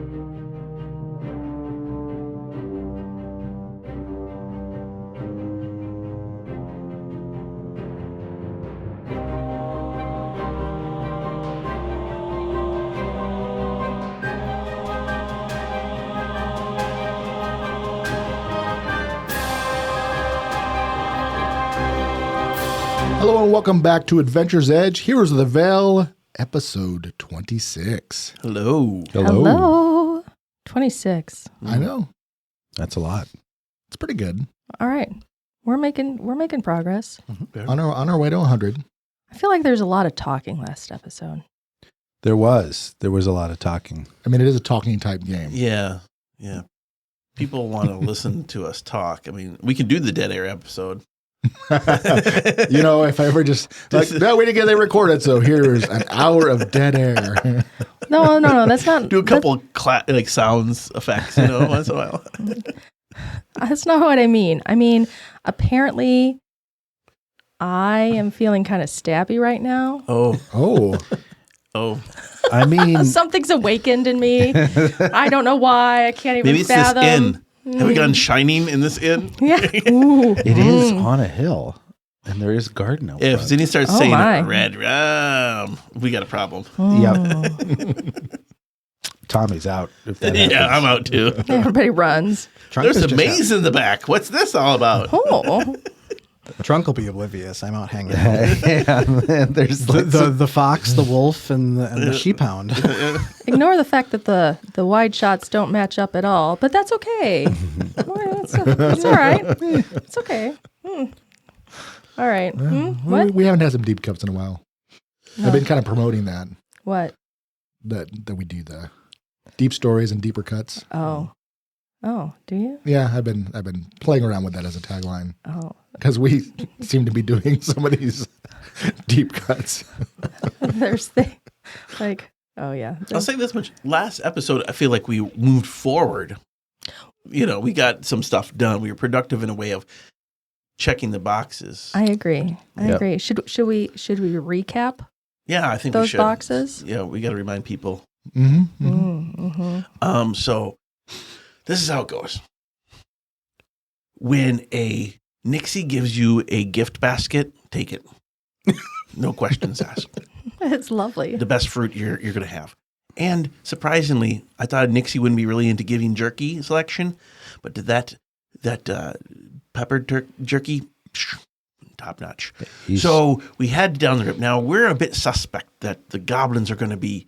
Hello and welcome back to Adventure's Edge, Heroes of the Vale, episode 26. Hello. Hello. 26. I know. That's a lot. It's pretty good. All right. We're making progress. On our way to 100. I feel like there's a lot of talking last episode. There was a lot of talking. I mean, it is a talking type game. Yeah. People want to listen to us talk. I mean, we can do the Dead Air episode. You know, if I ever just like, no, we didn't get it recorded, so here's an hour of dead air. No, that's not. Do a couple sounds effects, once in a while. That's not what I mean. I mean, apparently, I am feeling kind of stabby right now. Oh. I mean, Something's awakened in me. I don't know why. I can't even Maybe it's fathom. this inn. Have we gone shining in this inn? Yeah. Ooh. it is on a hill, and there is a garden out If front. Zinni starts Oh saying my. red rum, we got a problem. Yep. Tommy's out. If that happens. Yeah, I'm out too. Everybody runs. There's a maze in the back. What's this all about? Oh. The trunk will be oblivious. I'm out hanging out. Yeah, man, there's The fox, the wolf, and the sheep hound. Ignore the fact that the wide shots don't match up at all, but that's okay. It's all right. It's okay. All right. What? We haven't had some deep cuts in a while. No. I've been kind of promoting that we do the deep stories and deeper cuts. Oh, do you? Yeah, I've been playing around with that as a tagline. Oh. Because we seem to be doing some of these deep cuts. There's oh yeah. I'll say this much. Last episode, I feel like we moved forward. We got some stuff done. We were productive in a way of checking the boxes. I agree. I Yep. agree. Should we recap Yeah, I think we those should. boxes? Yeah, we got to remind people. Mm-hmm. So this is how it goes. When a Nixie gives you a gift basket, take it. No questions asked. It's lovely. The best fruit you're going to have. And surprisingly, I thought Nixie wouldn't be really into giving jerky selection, but that peppered jerky, top notch. So we had down the rip. Now we're a bit suspect that the goblins are going to be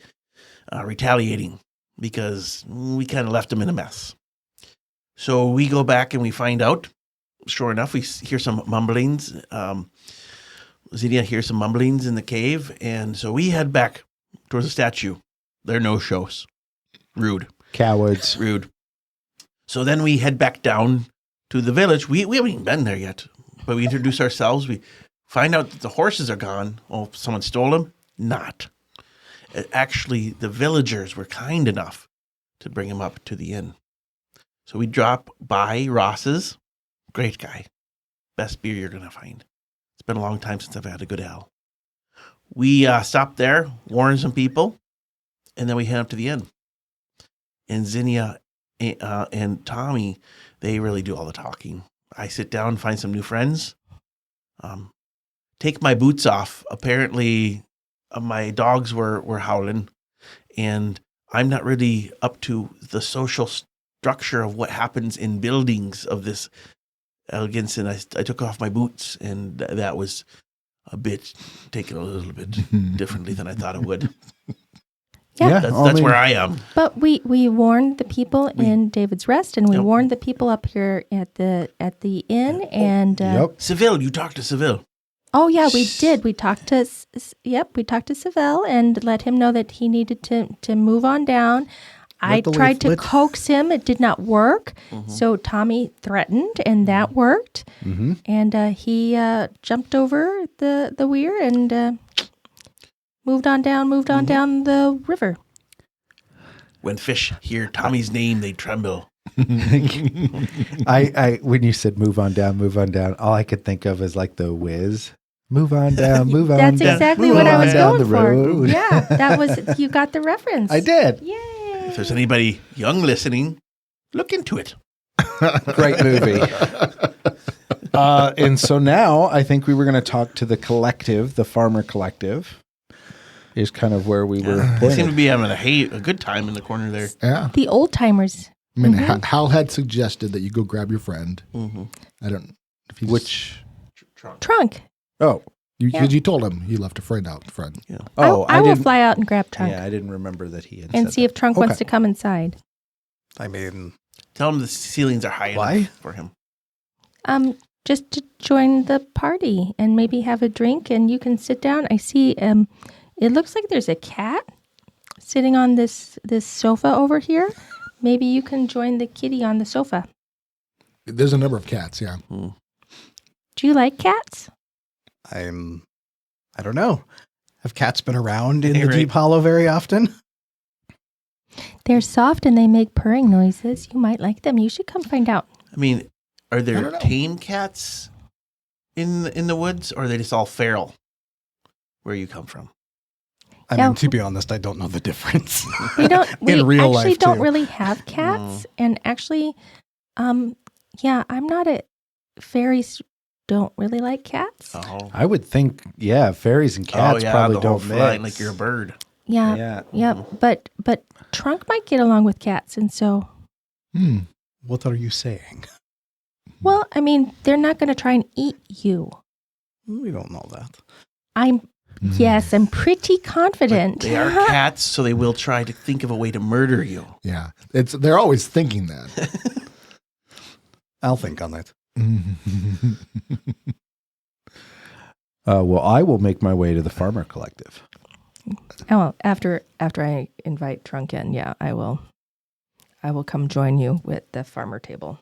retaliating because we kind of left them in a mess. So we go back and we find out. Sure enough, we hear some mumblings. Zinnia hears some mumblings in the cave, and so we head back towards the statue. There are no shows. Rude. Cowards. Rude. So then we head back down to the village. We haven't even been there yet, but we introduce ourselves. We find out that the horses are gone. Oh, someone stole them? Not. Actually, the villagers were kind enough to bring him up to the inn. So we drop by Ross's. Great guy. Best beer you're going to find. It's been a long time since I've had a good ale. We stop there, warn some people, and then we head up to the inn. And Zinnia and Tommy, they really do all the talking. I sit down, find some new friends, take my boots off. Apparently, my dogs were howling, and I'm not really up to the social structure of what happens in buildings of this elegance, and I took off my boots, and that was a bit taken a little bit differently than I thought it would. Yeah. That's where I am. But we warned the people in David's Rest, and we warned the people up here at the inn, and Seville, you talked to Seville. Oh yeah, we did. We talked to Seville and let him know that he needed to move on down. I tried to coax him. It did not work. Mm-hmm. So Tommy threatened, and that worked. Mm-hmm. And he jumped over the weir and moved on down down the river. When fish hear Tommy's name, they tremble. I when you said move on down, all I could think of is like the Wiz. Move on down, move on That's down. exactly move what I was down going the for. road. Yeah, that was, you got the reference. I did. Yay. If there's anybody young listening, look into it. Great movie. And so now I think we were going to talk to the collective, the farmer collective, is kind of where we were They pointed. seem to be having a good time in the corner there. Yeah. The old timers. I mean, Hal had suggested that you go grab your friend. Mm-hmm. I don't. If he's, Which? Trunk. Oh, because you told him he left a friend out front. Yeah. oh, I will didn't. fly out and grab Trunk Yeah, I didn't remember that he had and said see if Trunk wants to come inside. I mean, Tell him the ceilings are high Why? enough for him. Just to join the party and maybe have a drink, and you can sit down. I see. It looks like there's a cat sitting on this sofa over here. Maybe you can join the kitty on the sofa. There's a number of cats. Yeah. Do you like cats? I don't know. Have cats been around in Hey, the Ray. Deep Hollow very often? They're soft and they make purring noises. You might like them. You should come find out. I mean, are I there don't know. tame cats in the woods, or are they just all feral? Where you come from? I Yeah. mean, to be honest, I don't know the difference. We don't. We In real actually life, don't too. really have cats, and actually, yeah, I'm not a fairies. Don't really like cats. Oh, I would think, yeah, fairies and cats probably the whole don't flying mix. like you're a bird. Yeah, Yeah. But Trunk might get along with cats, and so What are you saying? well, I mean, they're not going to try and eat you. We don't know that. Yes, I'm pretty confident. They are cats, so they will try to think of a way to murder you. Yeah. They're always thinking that. I'll think on it. Well, I will make my way to the farmer collective. Oh, after I invite Trunk in, yeah, I will come join you with the farmer table.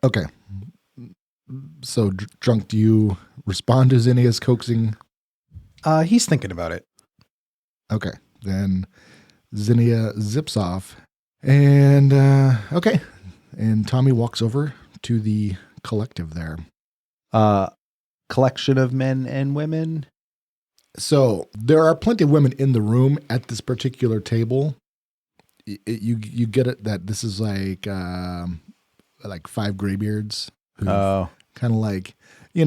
Okay. So, Drunk, do you respond to Zinnia's coaxing? He's thinking about it. Okay. Then Zinnia zips off. And, okay. And Tommy walks over to the collective there. Collection of men and women. So there are plenty of women in the room at this particular table. You get it that this is like 5 graybeards who Oh, kind of like, they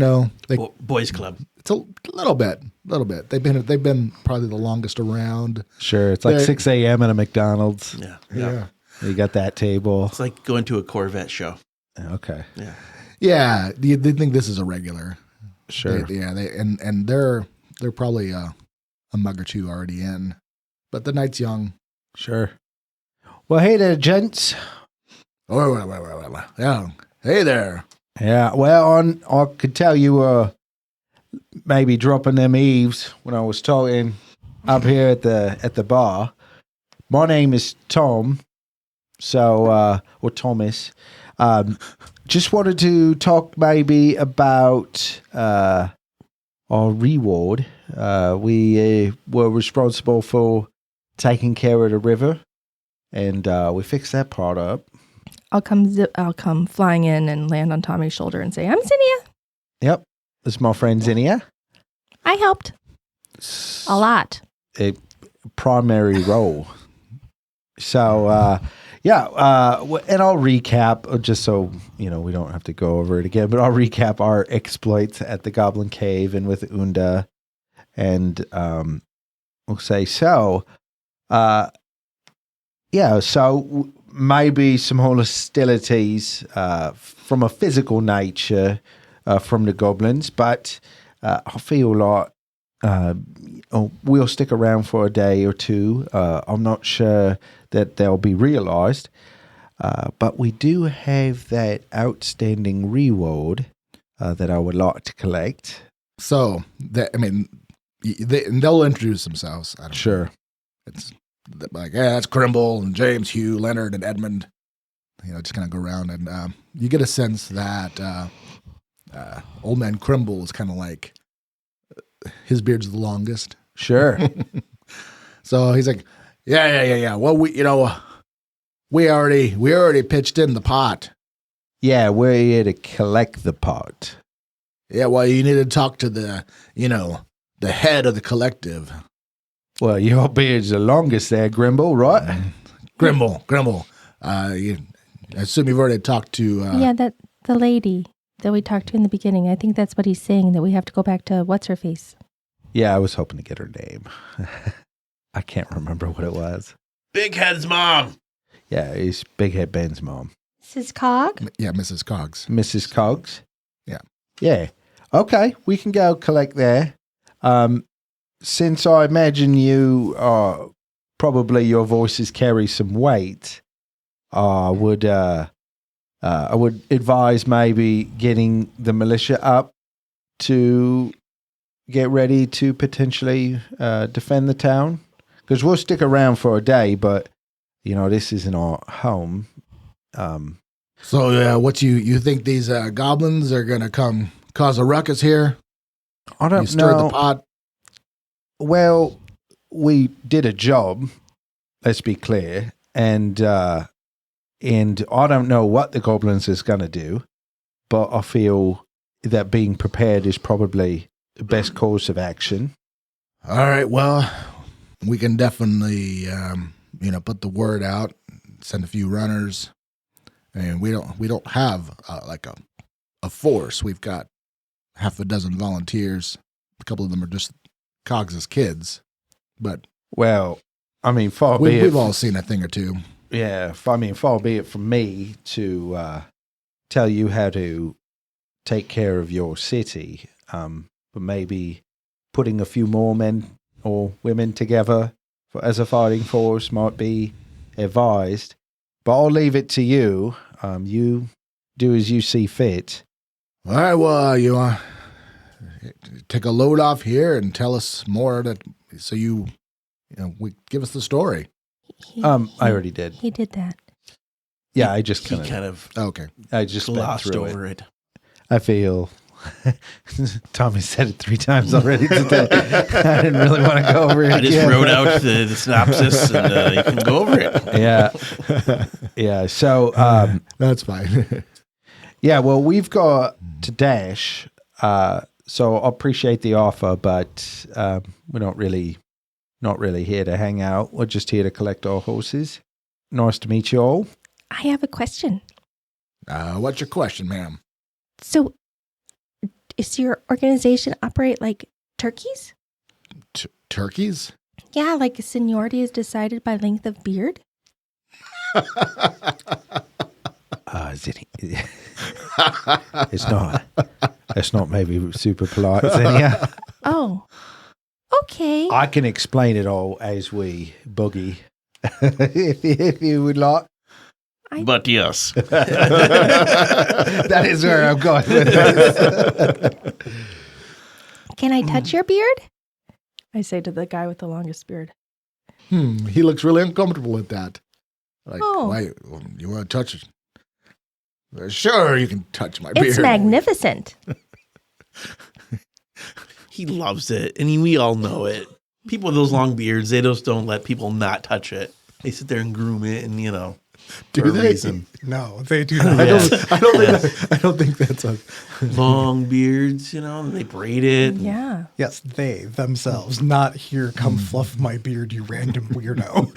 Boys Club. it's a little bit. They've been probably the longest around. sure. It's like They- 6 a.m. at a McDonald's. Yeah. You got that table. It's like going to a Corvette show. Okay, Yeah. Yeah, they think this is a regular. sure. They're probably a mug or two already in, but the night's young. Sure. Well, hey there, gents. Oh, yeah. Hey there. Yeah, well, I could tell you were maybe dropping them eaves when I was talking up here at the bar. My name is Tom, or Thomas. Just wanted to talk maybe about our reward. We were responsible for taking care of the river, and we fixed that part up. I'll come flying in and land on Tommy's shoulder and say, "I'm Zinnia. Yep, this is my friend Zinnia. I helped a lot." A primary role. So, and I'll recap just so, we don't have to go over it again, but I'll recap our exploits at the Goblin Cave and with Unda. And we'll say, so maybe some hostilities from a physical nature from the goblins, but I feel like we'll stick around for a day or two. I'm not sure that they'll be realized, but we do have that outstanding reward that I would like to collect. So, they'll introduce themselves. I don't know. Sure. It's like, yeah, that's Crimble and James, Hugh, Leonard, and Edmund. Just kind of go around, and you get a sense that old man Crimble is kind of like his beard's the longest. Sure. So he's like, yeah. Well, we already pitched in the pot. Yeah, we're here to collect the pot. Yeah, well, you need to talk to the head of the collective. Well, your beard's the longest there, Grimble, right? Grimble. I assume you've already talked to. Yeah, the lady that we talked to in the beginning. I think that's what he's saying, that we have to go back to what's her face. Yeah, I was hoping to get her name. I can't remember what it was. Big Head's mom. Yeah, it's Big Head Ben's mom. Mrs. Cog? Yeah, Mrs. Cogs. Mrs. Cogs? Yeah. Yeah. Okay, we can go collect there. Since I imagine you probably your voices carry some weight, I would advise maybe getting the militia up to get ready to potentially defend the town. Because we'll stick around for a day, but, this isn't our home. So, what you think these goblins are going to come cause a ruckus here? I don't You stirred know. the pot? Well, we did a job, let's be clear, and I don't know what the goblins is going to do, but I feel that being prepared is probably the best course of action. All right, well, we can definitely, put the word out, send a few runners, and we don't have like a force. We've got half a dozen volunteers. A couple of them are just Cogs' kids, but Well, I mean, far be it. we've all seen a thing or two. Yeah, far be it from me to tell you how to take care of your city, but maybe putting a few more men or women together as a fighting force might be advised. But I'll leave it to you. You do as you see fit. All right, well, you take a load off here and tell us more. We give us the story. I already did. He did that. Yeah, I just He kind of. Okay. I just sped glossed through over it. I feel. Tommy said it 3 times already today. I didn't really want to go over it. I just again. wrote out the synopsis, and you can go over it. Yeah. So, That's fine. yeah. Well, we've got to dash. So I appreciate the offer, but we're not really here to hang out. We're just here to collect our horses. Nice to meet you all. I have a question. What's your question, ma'am? So, does your organization operate like turkeys? Turkeys? Yeah, like seniority is decided by length of beard? It's not. It's not maybe super polite, Xenia. Oh, okay. I can explain it all as we boogie, if you would like. But yes. That is where I'm going with this. Can I touch your beard? I say to the guy with the longest beard. He looks really uncomfortable with that. Like, Oh. why? You want to touch it? Sure, you can touch my beard. It's magnificent. He loves it, and we all know it. People with those long beards, they just don't let people not touch it. They sit there and groom it, and Do for a they? reason. No, they do not. I don't think that's a. Long beards, and they braid it. Yeah. Yes, they themselves, not here, come fluff my beard, you random weirdo.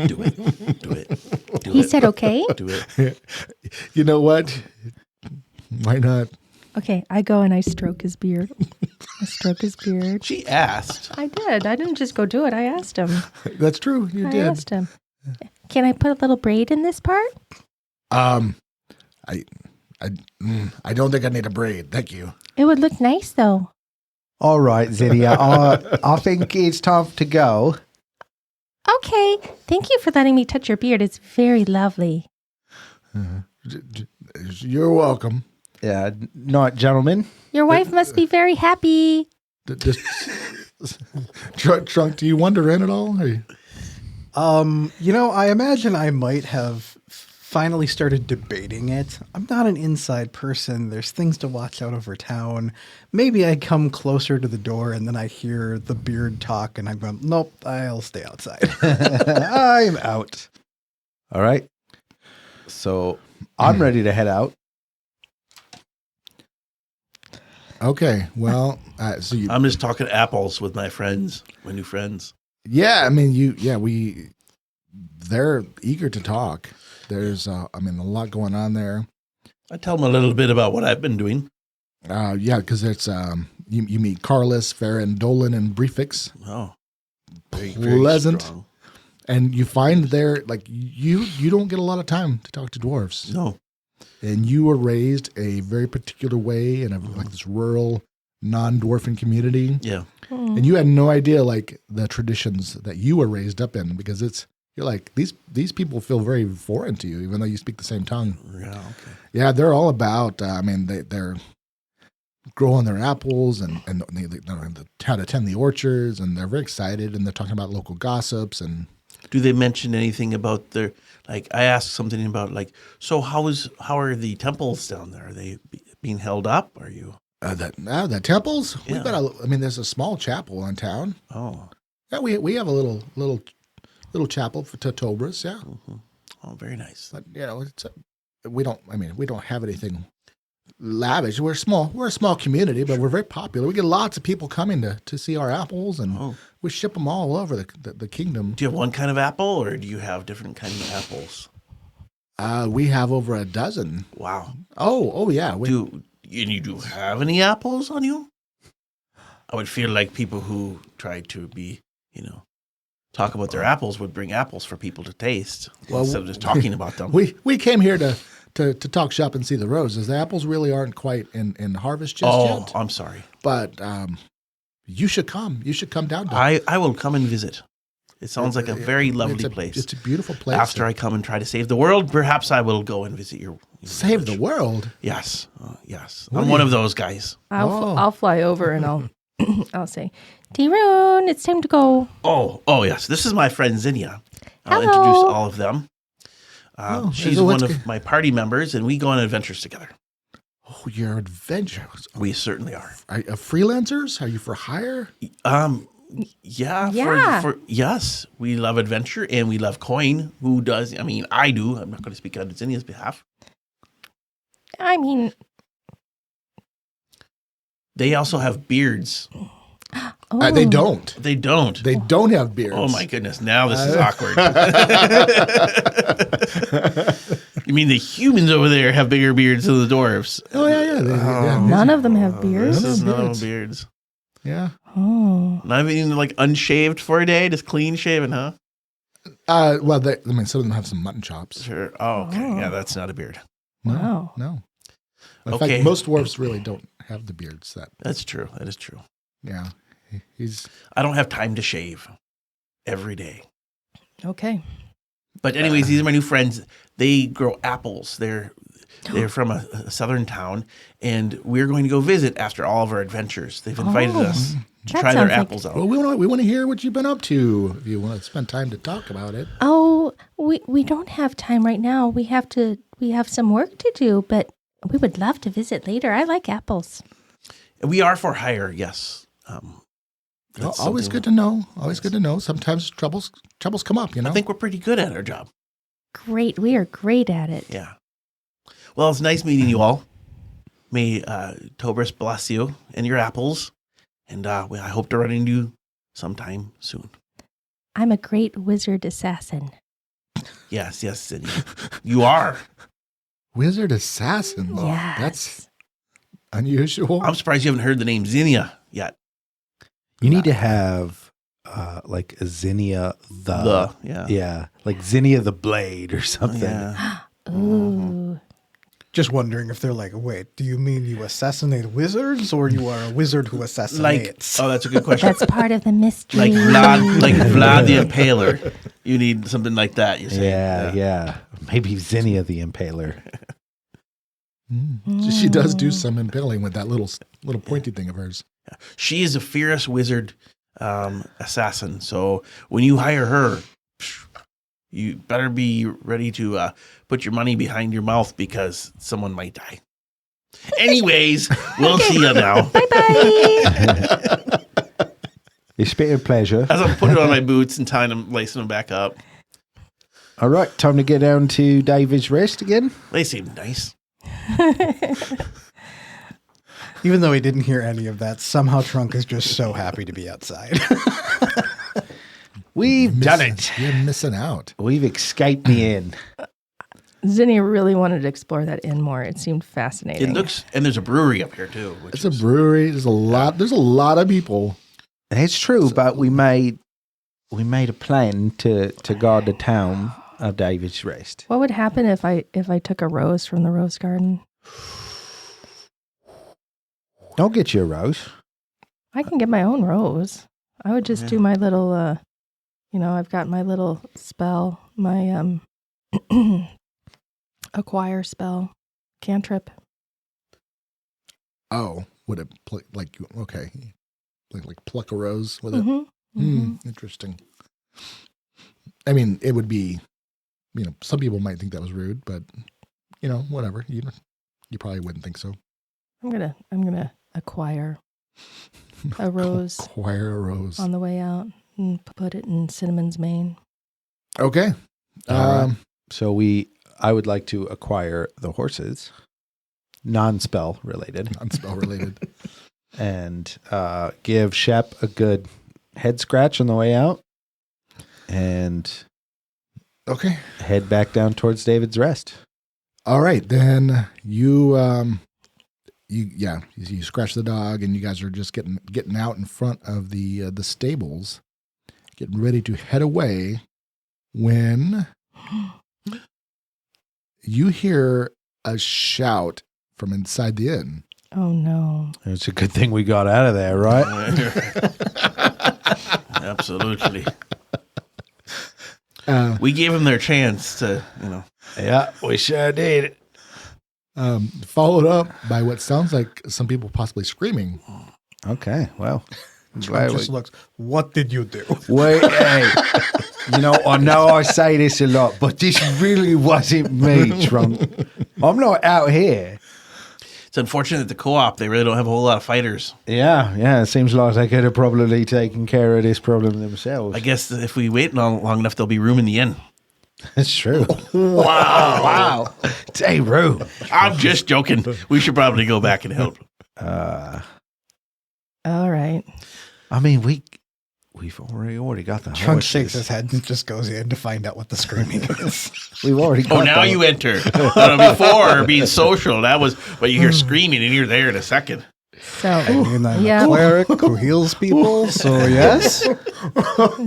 Do it. Do it. Do He it. said okay. Do it. You know what? Why not? Okay, I go and I stroke his beard. I stroke his beard. She asked. I did. I didn't just go do it. I asked him. That's true. You I did. asked him. Can I put a little braid in this part? I don't think I need a braid. Thank you. It would look nice though. All right, Xenia. I think it's time to go. Okay. Thank you for letting me touch your beard. It's very lovely. You're welcome. Night, gentlemen. Your wife must be very happy. Just, Trunk, do you wander in at all? Or you- I imagine I might have finally started debating it. I'm not an inside person. There's things to watch out over town. Maybe I come closer to the door and then I hear the beard talk and I'm going, nope, I'll stay outside. I'm out. All right. So I'm ready to head out. Okay. Well, so you. I'm just talking apples with my friends, my new friends. Yeah, I mean, they're eager to talk. There's, a lot going on there. I tell them a little bit about what I've been doing. Yeah, because it's you meet Carlos, Farron, Dolan, and Briefix. Oh, Pleasant. strong. And you find there, like, you don't get a lot of time to talk to dwarves. No. And you were raised a very particular way in like this rural, non-dwarfen community. Yeah. And you had no idea, like, the traditions that you were raised up in, because you're like, these people feel very foreign to you, even though you speak the same tongue. Yeah. Okay. Yeah, they're all about, they're growing their apples and they how to tend the orchards, and they're very excited, and they're talking about local gossips. And do they mention anything about their, like, I asked something about, like, so how are the temples down there? Are they being held up? Are you? the temples? Yeah. There's a small chapel in town. Oh. Yeah, we have a little chapel for Totobras, yeah. Mm-hmm. Oh, very nice. But, we don't have anything lavish. We're a small community, but we're very popular. We get lots of people coming to see our apples, and we ship them all over the kingdom. Do you have one kind of apple, or do you have different kinds of apples? We have over a dozen. Wow. Oh yeah. Do you have any apples on you? I would feel like people who try to be, talk about their apples would bring apples for people to taste instead of just talking about them. We came here to talk shop and see the roses. The apples really aren't quite in harvest just yet. Oh, I'm sorry. But you should come. You should come down to I will come and visit. It sounds like a very lovely place. It's a beautiful place. After I come and try to save the world, perhaps I will go and visit your Save village. the world? Yes. Yes. I'm one of those guys. I'll fly over and I'll say, T-Roon, it's time to go. Oh, yes. This is my friend Zinnia. I'll Hello. introduce all of them. She's so one let's of my party members, and we go on adventures together. Oh, you're adventurous. We certainly are. Are freelancers? Are you for hire? Yeah. Yeah. For yes, we love adventure and we love coin. Who does? I mean, I do. I'm not going to speak on Zinnia's behalf. I mean, They also have beards. They don't. They don't. They don't have beards. Oh my goodness! Now this is awkward. You mean the humans over there have bigger beards than the dwarves? Oh yeah. none of them have beards. This is no beards. beards. Yeah. Oh, Not even like unshaved for a day, just clean shaven, huh? Well, some of them have some mutton chops. Sure. Oh, okay. Yeah, that's not a beard. wow. No. In Okay. fact, most dwarves really don't have the beards. That's true. That is true. Yeah. He's I don't have time to shave every day. Okay. But anyways, these are my new friends. They grow apples. They're from a southern town, and we're going to go visit after all of our adventures. They've invited us to that try their sounds like- apples out. well. We want to hear what you've been up to. If you want to spend time to talk about it. Oh, we don't have time right now. We have some work to do, but we would love to visit later. I like apples. We are for hire, yes. That's Always something- good to know. Always good to know. Sometimes troubles come up. I think we're pretty good at our job. Great. We are great at it. Yeah. Well, it's nice meeting you all. May Tobris bless you and your apples, and I hope to run into you sometime soon. I'm a great wizard assassin. Yes, Cindy. You are. Wizard assassin. Yes. That's unusual. I'm surprised you haven't heard the name Zinnia yet. You need to have like a Zinnia Yeah. like Zinnia the Blade or something. Yeah. Ooh. Just wondering if they're like, wait, do you mean you assassinate wizards, or you are a wizard who assassinates? That's a good question. That's part of the mystery. like Vlad the Impaler. You need something like that, you're saying. Yeah. Maybe Zinnia the Impaler. She does do some impaling with that little pointy thing of hers. She is a fierce wizard assassin. So when you hire her, you better be ready to put your money behind your mouth because someone might die. Anyways, we'll see you now. Bye. It's been a pleasure. As I'm putting on my boots and lacing them back up. All right, time to get down to David's rest again. They seem nice. Even though he didn't hear any of that, somehow Trunk is just so happy to be outside. We've done it. You're missing out. We've escaped the inn. Zinnia really wanted to explore that inn more. It seemed fascinating. It looks, and there's a brewery up here too. It's a brewery. There's a lot of people. It's true, but we made a plan to guard the town of David's Rest. What would happen if I took a rose from the rose garden? Don't get you a rose. I can get my own rose. I would just do my little, I've got my little spell, my acquire spell, cantrip. Oh, would it okay, like pluck a rose with it? Interesting. I mean, it would be, some people might think that was rude, but whatever. You probably wouldn't think so. I'm gonna acquire a rose. Acquire a rose on the way out and put it in Cinnamon's mane. Okay. So I would like to acquire the horses, non-spell related. Non-spell related. And give Shep a good head scratch on the way out. And okay, head back down towards David's Rest. All right, then you scratch the dog, and you guys are just getting out in front of the stables, getting ready to head away, when you hear a shout from inside the inn. Oh no! It's a good thing we got out of there, right? Absolutely. We gave them their chance to, Yeah, we sure did. Followed up by what sounds like some people possibly screaming. Okay, well. Trump just looks, what did you do? Wait, hey. I know I say this a lot, but this really wasn't me, Trump. I'm not out here. It's unfortunate that the co-op, they really don't have a whole lot of fighters. Yeah. It seems like they could have probably taken care of this problem themselves. I guess if we wait long enough, there'll be room in the inn. That's true. Wow. Hey, Roo. I'm just joking. We should probably go back and help. All right. I mean, we've already got the Trunk horses. shakes his head and just goes in to find out what the screaming is. We've already got now you enter. Before, being social, that was, but you hear screaming and you're there in a second. So, I'm a cleric who heals people, so yes.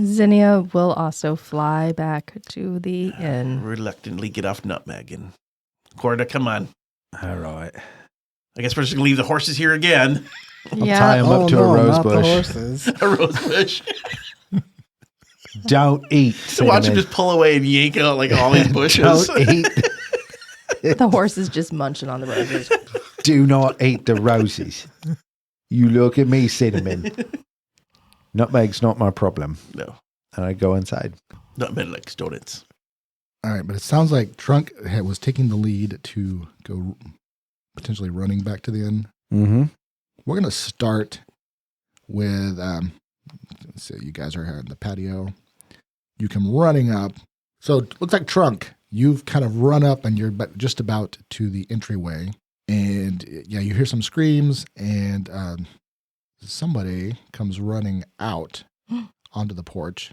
Zinnia will also fly back to the inn. Reluctantly get off Nutmeg and Corda, come on. All right. I guess we're just going to leave the horses here again. Tie him up to a rose not bush. The horses. A rose bush. Don't eat. So watch him just pull away and yank out like all these bushes. Don't eat. The horse is just munching on the roses. Do not eat the roses. You look at me, Cinnamon. Nutmeg's not my problem. No. And I go inside. Nutmeg likes donuts. All right, but it sounds like Trunk was taking the lead to go potentially running back to the inn. Mm-hmm. We're going to start with, so you guys are here in the patio. You come running up. So it looks like Trunk, you've kind of run up and you're just about to the entryway. And you hear some screams and somebody comes running out onto the porch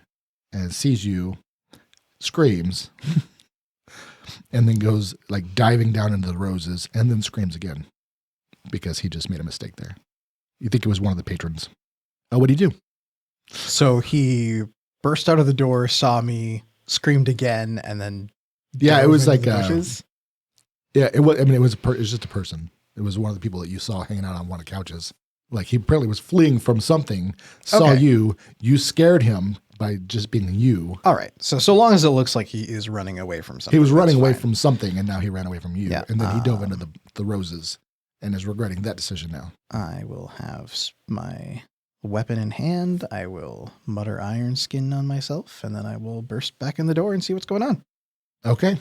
and sees you, screams, and then goes like diving down into the roses and then screams again. Because he just made a mistake there. You think it was one of the patrons. Oh, what do you do? So he burst out of the door, saw me, screamed again, and then it was like bushes. It was. I mean, it was just a person. It was one of the people that you saw hanging out on one of the couches. Like he apparently was fleeing from something, saw you scared him by just being you. All right. So long as it looks like he is running away from something. He was running away fine. from something, and now he ran away from you. Yeah. And then he dove into the roses. And is regretting that decision now. I will have my weapon in hand. I will mutter iron skin on myself, and then I will burst back in the door and see what's going on. Okay.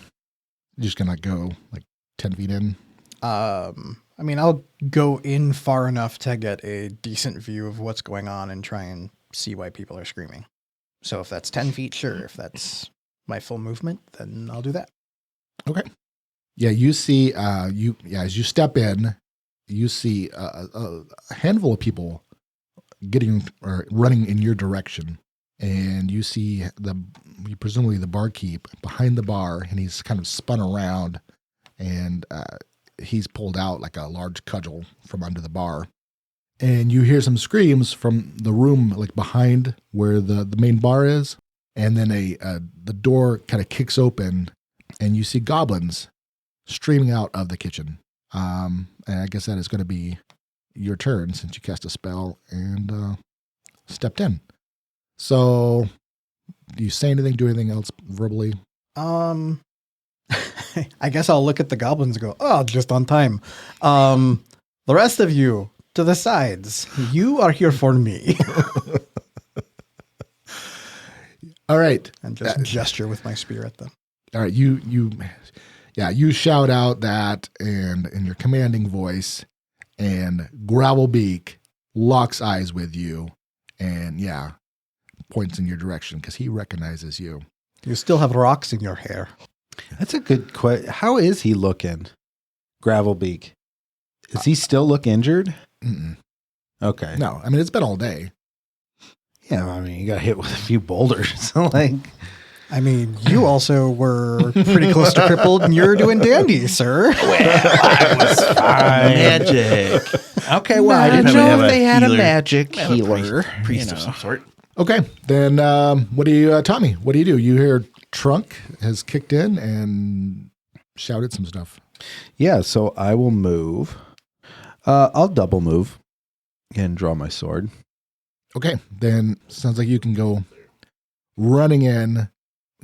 You're just going to go like 10 feet in? I mean, I'll go in far enough to get a decent view of what's going on and try and see why people are screaming. So if that's 10 feet, sure. If that's my full movement, then I'll do that. Okay. Yeah, you see, as you step in, you see a handful of people getting or running in your direction, and you see presumably the barkeep behind the bar, and he's kind of spun around, and he's pulled out like a large cudgel from under the bar. And you hear some screams from the room, like behind where the main bar is. And then the door kind of kicks open, and you see goblins streaming out of the kitchen. And I guess that is going to be your turn since you cast a spell and stepped in. So, do you say anything, do anything else verbally? I guess I'll look at the goblins and go, oh, just on time. The rest of you, to the sides. You are here for me. All right. And just gesture with my spear at them. All right. You shout out that and in your commanding voice, and Gravelbeak locks eyes with you and points in your direction because he recognizes you. You still have rocks in your hair. That's a good question. How is he looking, Gravelbeak? Does he still look injured? Mm-mm. Okay. No, I mean, it's been all day. Yeah, I mean, you got hit with a few boulders. Like, I mean, you also were pretty close to crippled, and you're doing dandy, sir. well, I was fine. Magic. Okay, well, I didn't Probably know have if a they had a healer. magic Have a healer. priest of some sort. Okay, then what do you, Tommy? What do? You hear Trunk has kicked in and shouted some stuff. Yeah, so I will move. I'll double move and draw my sword. Okay, then sounds like you can go running in,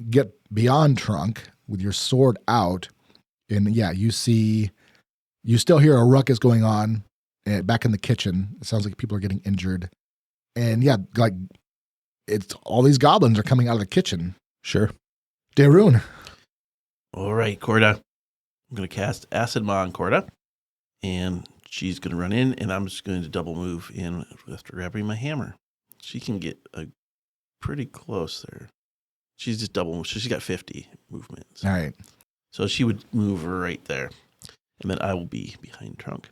get beyond Trunk with your sword out, and you still hear a ruckus going on back in the kitchen. It sounds like people are getting injured, and like it's all these goblins are coming out of the kitchen. Sure. Darun. All right, Corda. I'm going to cast Acid Maw on Corda, and she's going to run in, and I'm just going to double move in after grabbing my hammer. She can get pretty close there. She's just double move. So she's got 50 movements. All right. So she would move right there, and then I will be behind Trunk.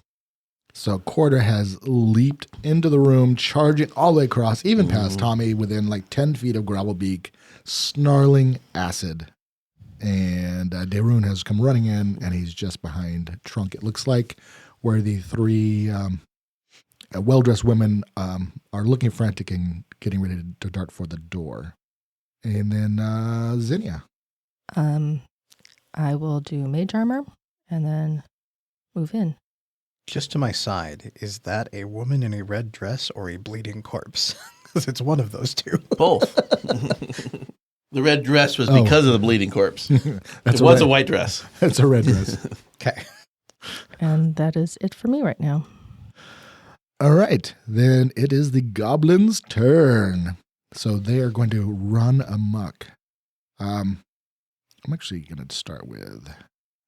So Corda has leaped into the room, charging all the way across, even past Tommy, within like 10 feet of Gravelbeak, snarling acid. And Darun has come running in, and he's just behind Trunk. It looks like where the three well-dressed women are looking frantic and getting ready to dart for the door. And then Zinnia. I will do mage armor and then move in. Just to my side, is that a woman in a red dress or a bleeding corpse? Because it's one of those two. Both. The red dress was because of the bleeding corpse. It was a white dress. It's a red dress. Okay. And that is it for me right now. All right. Then it is the goblins' turn. So they are going to run amok. I'm actually going to start with.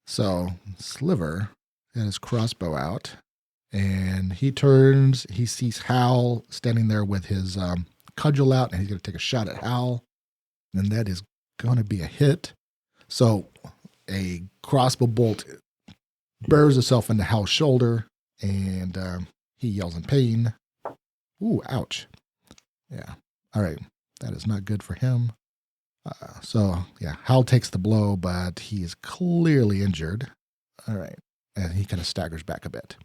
So Sliver has his crossbow out, and he turns. He sees Hal standing there with his cudgel out, and he's going to take a shot at Hal. And that is going to be a hit. So a crossbow bolt burrs itself into Hal's shoulder, and he yells in pain. Ooh, ouch. Yeah. All right. That is not good for him. Hal takes the blow, but he is clearly injured. All right. And he kind of staggers back a bit.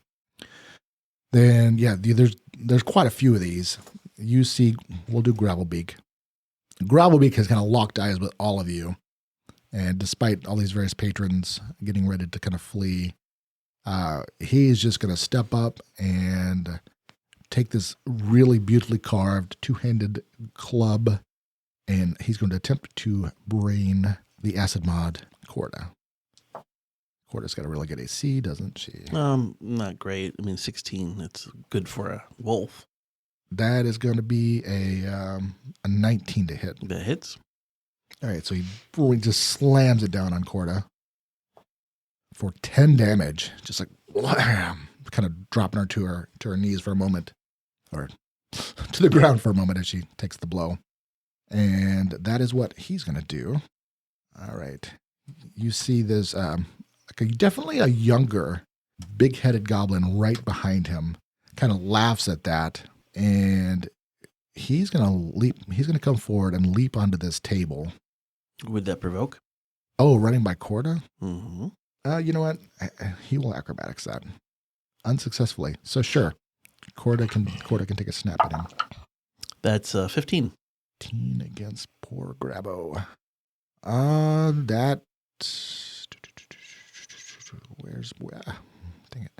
Then, there's quite a few of these. You see, we'll do Gravelbeak. Gravelbeak has kind of locked eyes with all of you. And despite all these various patrons getting ready to kind of flee, he's just going to step up and take this really beautifully carved two-handed club, and he's going to attempt to brain the acid mod Corda. Corda's got a really good AC, doesn't she? Not great. I mean, 16. It's good for a wolf. That is going to be a 19 to hit. That hits. All right, so he just slams it down on Corda for 10 damage. Just like wham, kind of dropping her to her knees for a moment, or to the ground for a moment as she takes the blow. And that is what he's going to do. All right, you see this definitely a younger, big-headed goblin right behind him. Kind of laughs at that, and he's gonna leap. He's gonna come forward and leap onto this table. Would that provoke? Oh, running by Corda. Mm-hmm. You know what? He will acrobatics that unsuccessfully. So sure, Corda can take a snap at him. That's 15. 15 against poor Grabo. That. Dang it!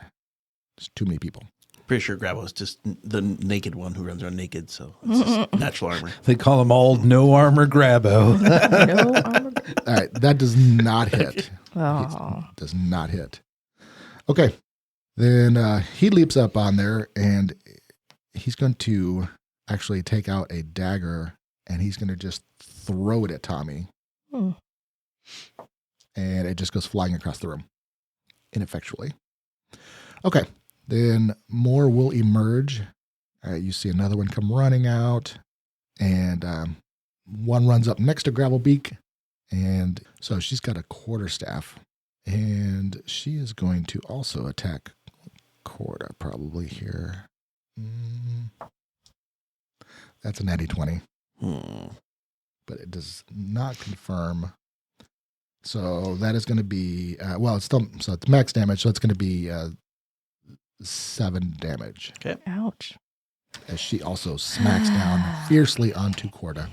There's too many people. Pretty sure Grabo's just the naked one who runs around naked, so it's just natural armor. They call him all no armor Grabo. No armor. All right, that does not hit. Oh. It does not hit. Okay, then he leaps up on there, and he's going to actually take out a dagger, and he's going to just throw it at Tommy. And it just goes flying across the room, ineffectually. Okay, then more will emerge. All right, you see another one come running out, and one runs up next to Gravelbeak, and so she's got a quarterstaff, and she is going to also attack Corda probably here. That's a natty 20. But it does not confirm. So that is going to be, it's max damage, so it's going to be 7 damage. Okay. Ouch. As she also smacks down fiercely onto Corda.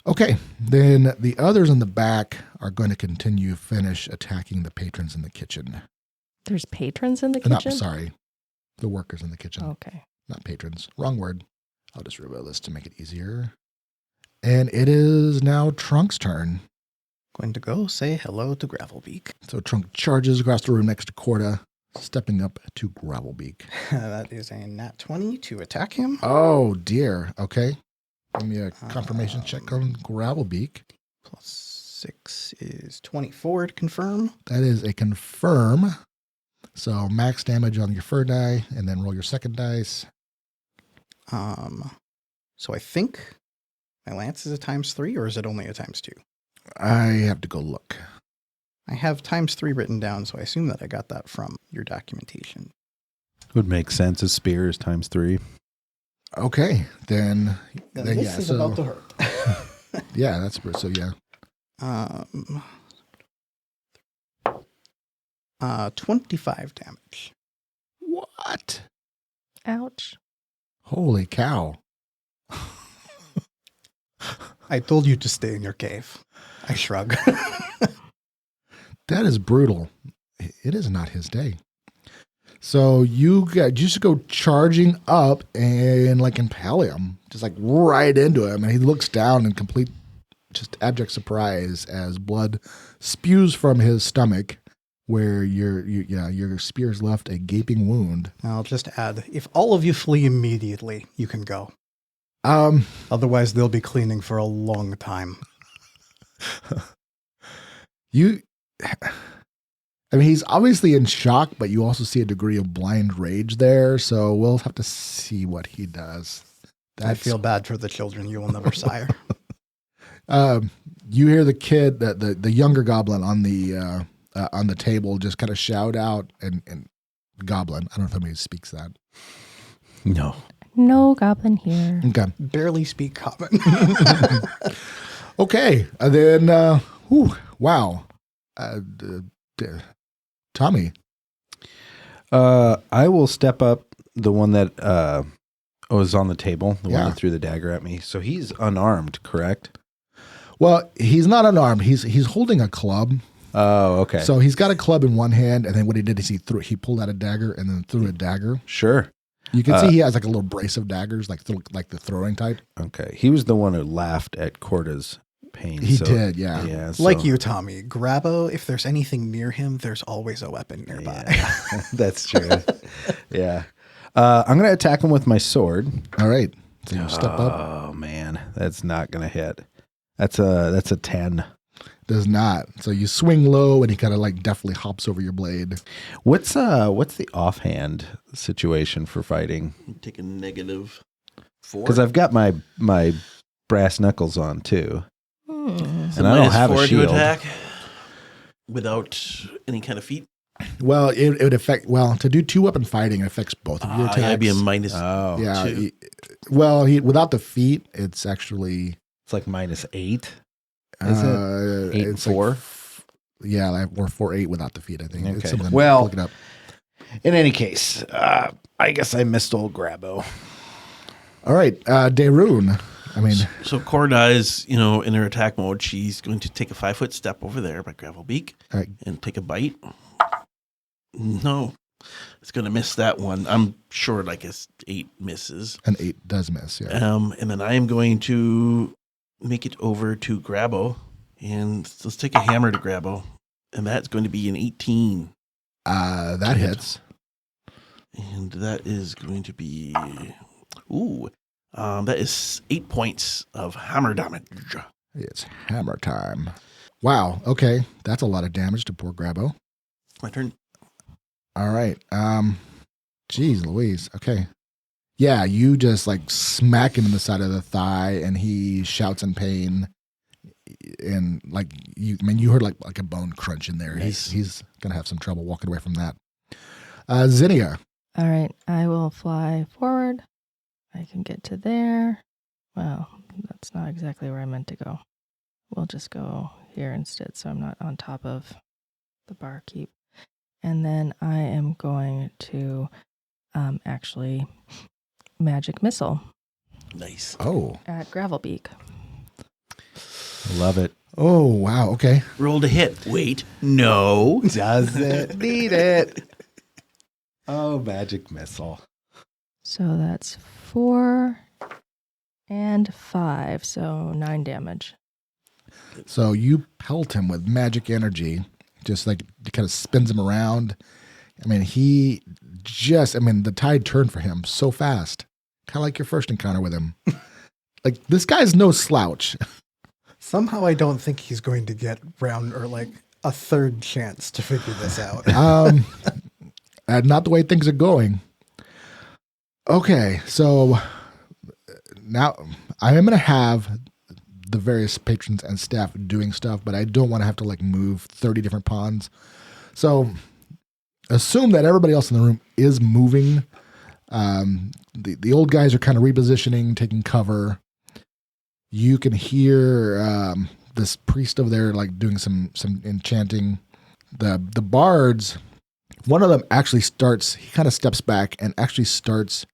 Okay, then the others in the back are going to finish attacking the patrons in the kitchen. There's patrons in the kitchen? The workers in the kitchen. Okay. Not patrons. Wrong word. I'll just reveal this to make it easier. And it is now Trunk's turn. Going to go say hello to Gravelbeak. So Trunk charges across the room next to Corda, stepping up to Gravelbeak. That is a nat 20 to attack him. Oh, dear. Okay. Give me a confirmation check on Gravelbeak. Plus 6 is 24 to confirm. That is a confirm. So max damage on your first die, and then roll your second dice. So I think my lance is a ×3, or is it only a ×2? I have to go look. I have ×3 written down, so I assume that I got that from your documentation. Would make sense. A spear is ×3. Okay, then This is about to hurt. Yeah, that's so. Yeah, 25 damage. What? Ouch. Holy cow! I told you to stay in your cave. I shrug. That is brutal. It is not his day. So you just go charging up and impale him, just right into him, and he looks down in complete, just abject surprise as blood spews from his stomach, where your spear's left a gaping wound. I'll just add, if all of you flee immediately, you can go. Otherwise, they'll be cleaning for a long time. He's obviously in shock, but you also see a degree of blind rage there, so we'll have to see what he does. I feel bad for the children you will never sire. You hear the kid, the younger goblin on the table just kind of shout out, and goblin, I don't know if anybody speaks that. No. No goblin here. Okay. Barely speak common. Okay, and then, wow. Tommy. I will step up the one that was on the table, the one that threw the dagger at me. So he's unarmed, correct? Well, he's not unarmed. He's holding a club. Oh, okay. So he's got a club in one hand, and then what he did is he pulled out a dagger and then threw a dagger. Sure. You can see he has a little brace of daggers, like the throwing type. Okay. He was the one who laughed at Corda's pain. He did, yeah. Yeah. Like you, Tommy. Grabo, if there's anything near him, there's always a weapon nearby. Yeah, that's true. Yeah. I'm going to attack him with my sword. All right. So you step up. Oh, man. That's not going to hit. That's a 10. Does not. So you swing low, and he kind of definitely hops over your blade. What's the offhand situation for fighting? Take a -4. Because I've got my brass knuckles on too, and So I don't have a -4 shield. to attack without any kind of feat. Well, it would affect. Well, to do 2-weapon fighting, it affects both of your attacks. That'd be a minus. Oh, Yeah. two. Without the feat, it's actually it's like -8. Is it 8 and it's like 4? Yeah, or 4-8 without the feat. I think. Okay. It's something. Well, look it up. In any case, I guess I missed old Grabo. All right, Daerun. I mean, So Corda is, in her attack mode. She's going to take a 5-foot step over there by Gravel Beak all right, and take a bite. No, it's going to miss that one. I'm sure like 8 misses. an 8 does miss. Yeah. And then I am going to make it over to Grabo. And let's take a hammer to Grabo. And that's going to be an 18. That hits. And that is going to be... that is 8 points of hammer damage. It's hammer time. Wow. Okay, that's a lot of damage to poor Grabo. My turn. All right. Geez Louise. Okay. Yeah, you just like smack him in the side of the thigh, and he shouts in pain. And like you heard like a bone crunch in there. Nice. He's gonna have some trouble walking away from that. Zinnia. All right, I will fly forward. I can get to there. Well, that's not exactly where I meant to go. We'll just go here instead, so I'm not on top of the barkeep. And then I am going to actually magic missile Nice. Oh. at Gravelbeak. Love it. Oh wow. Okay. Roll to hit. Wait. No. Doesn't need it. Oh, magic missile. So that's 4 and 5, so 9 damage. So you pelt him with magic energy, just like it kind of spins him around. I mean, the tide turned for him so fast, kind of like your first encounter with him. Like this guy's no slouch. Somehow I don't think he's going to get round or like a third chance to figure this out. Not the way things are going. Okay, so now I am going to have the various patrons and staff doing stuff, but I don't want to have to like move 30 different pawns. So assume that everybody else in the room is moving. The old guys are kind of repositioning, taking cover. You can hear this priest over there like doing some enchanting. The bards, one of them actually starts, he kind of steps back and actually starts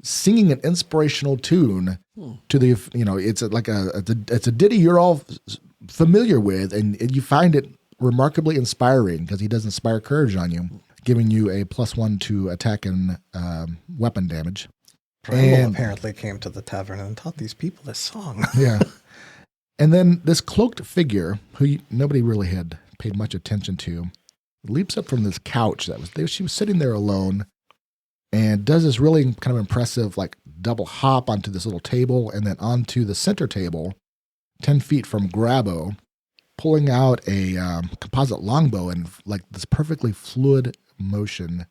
singing an inspirational tune to the, it's a ditty you're all familiar with, and you find it remarkably inspiring because he does inspire courage on you, giving you a +1 to attack and weapon damage. Bramble apparently came to the tavern and taught these people this song. Yeah. And then this cloaked figure, who nobody really had paid much attention to, leaps up from this couch that was there. She was sitting there alone and does this really kind of impressive like double hop onto this little table and then onto the center table, 10 feet from Grabo, pulling out a composite longbow in like this perfectly fluid motion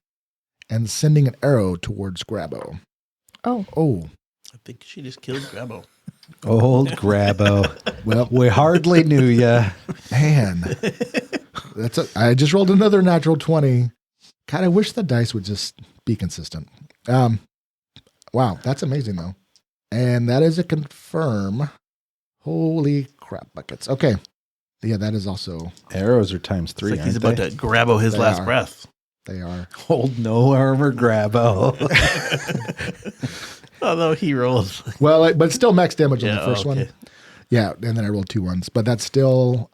and sending an arrow towards Grabo. Oh. I think she just killed Grabo. Old Grabo. Well, We hardly knew ya. man, I just rolled another natural 20. God, I wish the dice would just be consistent. Wow, that's amazing though. And that is a confirm. Holy crap buckets. Okay. Yeah, that is also, Arrows are times 3. It's like he's aren't about to Grabo his They last are. breath. they are. Hold no armor, Grabo. Although he rolls. Well, but still max damage on the first okay. one. Yeah, and then I rolled 2 ones, but that's still,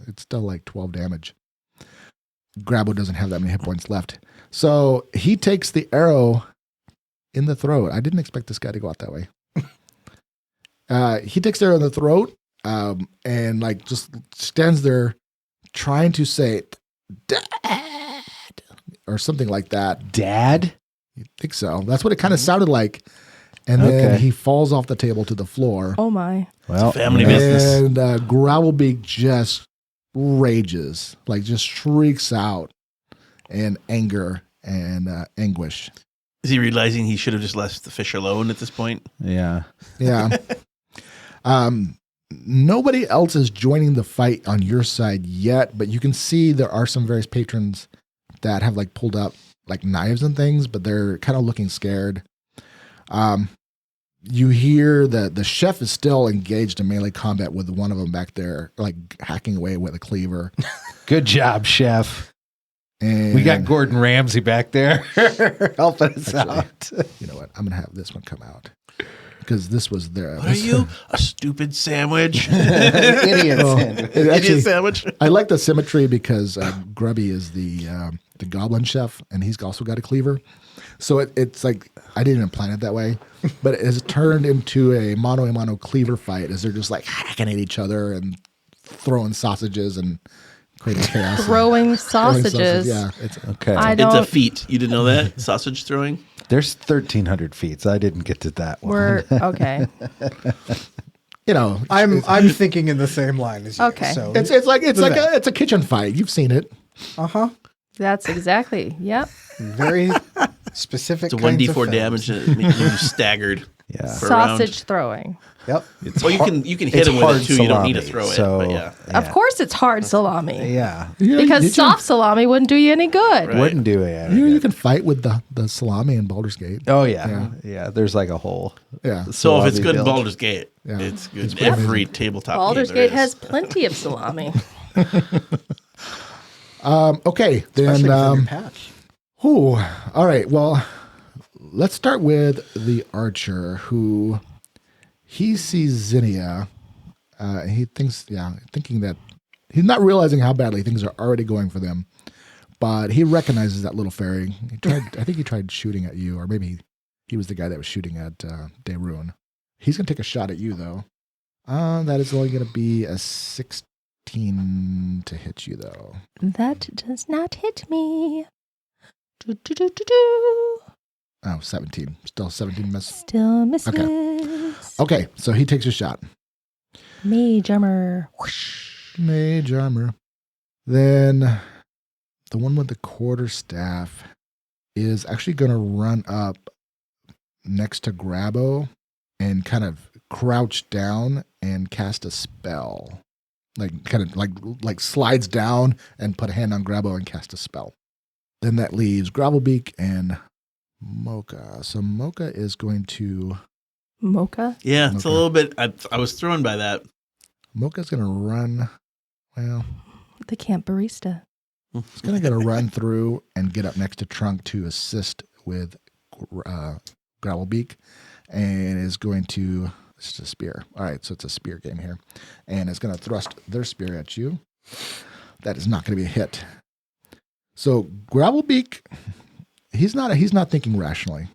it's still like 12 damage. Grabo doesn't have that many hit points left. So he takes the arrow in the throat. I didn't expect this guy to go out that way. He takes the arrow in the throat and like just stands there trying to say, "Dad," or something like that. Dad? You think so? That's what it kind of sounded like. And then Okay. he falls off the table to the floor. Oh my. Well, Family business. And Gravelbeak just rages, like just shrieks out in anger and anguish. Is he realizing he should have just left the fish alone at this point? Yeah. Yeah. nobody else is joining the fight on your side yet, but you can see there are some various patrons that have like pulled up like knives and things, but they're kind of looking scared. You hear that the chef is still engaged in melee combat with one of them back there, like hacking away with a cleaver. Good job, chef. And We got Gordon Ramsay back there helping us out. you know what? I'm gonna have this one come out because this was their. What are you? A stupid sandwich? Idiot sandwich. Idiot sandwich? I like the symmetry because Grubby is the goblin chef, and he's also got a cleaver. So it's like I didn't even plan it that way, but it has turned into a mano-a-mano cleaver fight as they're just like hacking at each other and throwing sausages and creating chaos. Throwing sausages. Yeah, it's Okay. I It's a don't. feat. You didn't know that? Sausage throwing? There's 1,300 feet, so I didn't get to that one. We're okay. you know I'm thinking in the same line as you. Okay. So it's a kitchen fight. You've seen it. That's exactly. Yep. very specific. It's a kinds of 1d4 films. damage and it makes you staggered. Yeah. For a round. Sausage throwing. Yep. Well, you can hit it's him with hard it too. You don't need to salami, throw it. so, But yeah. Of course, it's hard salami. Yeah. Because soft salami wouldn't do you any good. Right. Wouldn't do it. You can fight with the salami in Baldur's Gate. Oh, yeah. There's like a whole. Yeah. So if it's salami good in build. Baldur's Gate, Yeah. it's good. It's in pretty every amazing. tabletop Baldur's game there Gate is. has plenty of salami. Okay, Especially with the new then. patch. All right. Well, let's start with the archer who he sees Zinnia. He thinking that he's not realizing how badly things are already going for them, but he recognizes that little fairy. I think he tried shooting at you, or maybe he was the guy that was shooting at Daerun. He's gonna take a shot at you though. That is only gonna be a 16 to hit you though. That does not hit me. Do. Oh, 17. Still 17 miss. Still misses. Okay, so he takes a shot. Mage armor. Whoosh. Mage armor. Then the one with the quarterstaff is actually going to run up next to Grabo and kind of crouch down and cast a spell. Like slides down and put a hand on Grabo and cast a spell. Then that leaves Gravelbeak and Mocha. So Mocha is going to... Mocha. Yeah, it's a Okay. little bit. I was thrown by that. Mocha's going to run... Well, The camp barista. he's going to run through and get up next to Trunk to assist with Gravelbeak. And is going to... It's a spear. All right, so it's a spear game here. And it's going to thrust their spear at you. That is not going to be a hit. So Gravelbeak, he's not thinking rationally.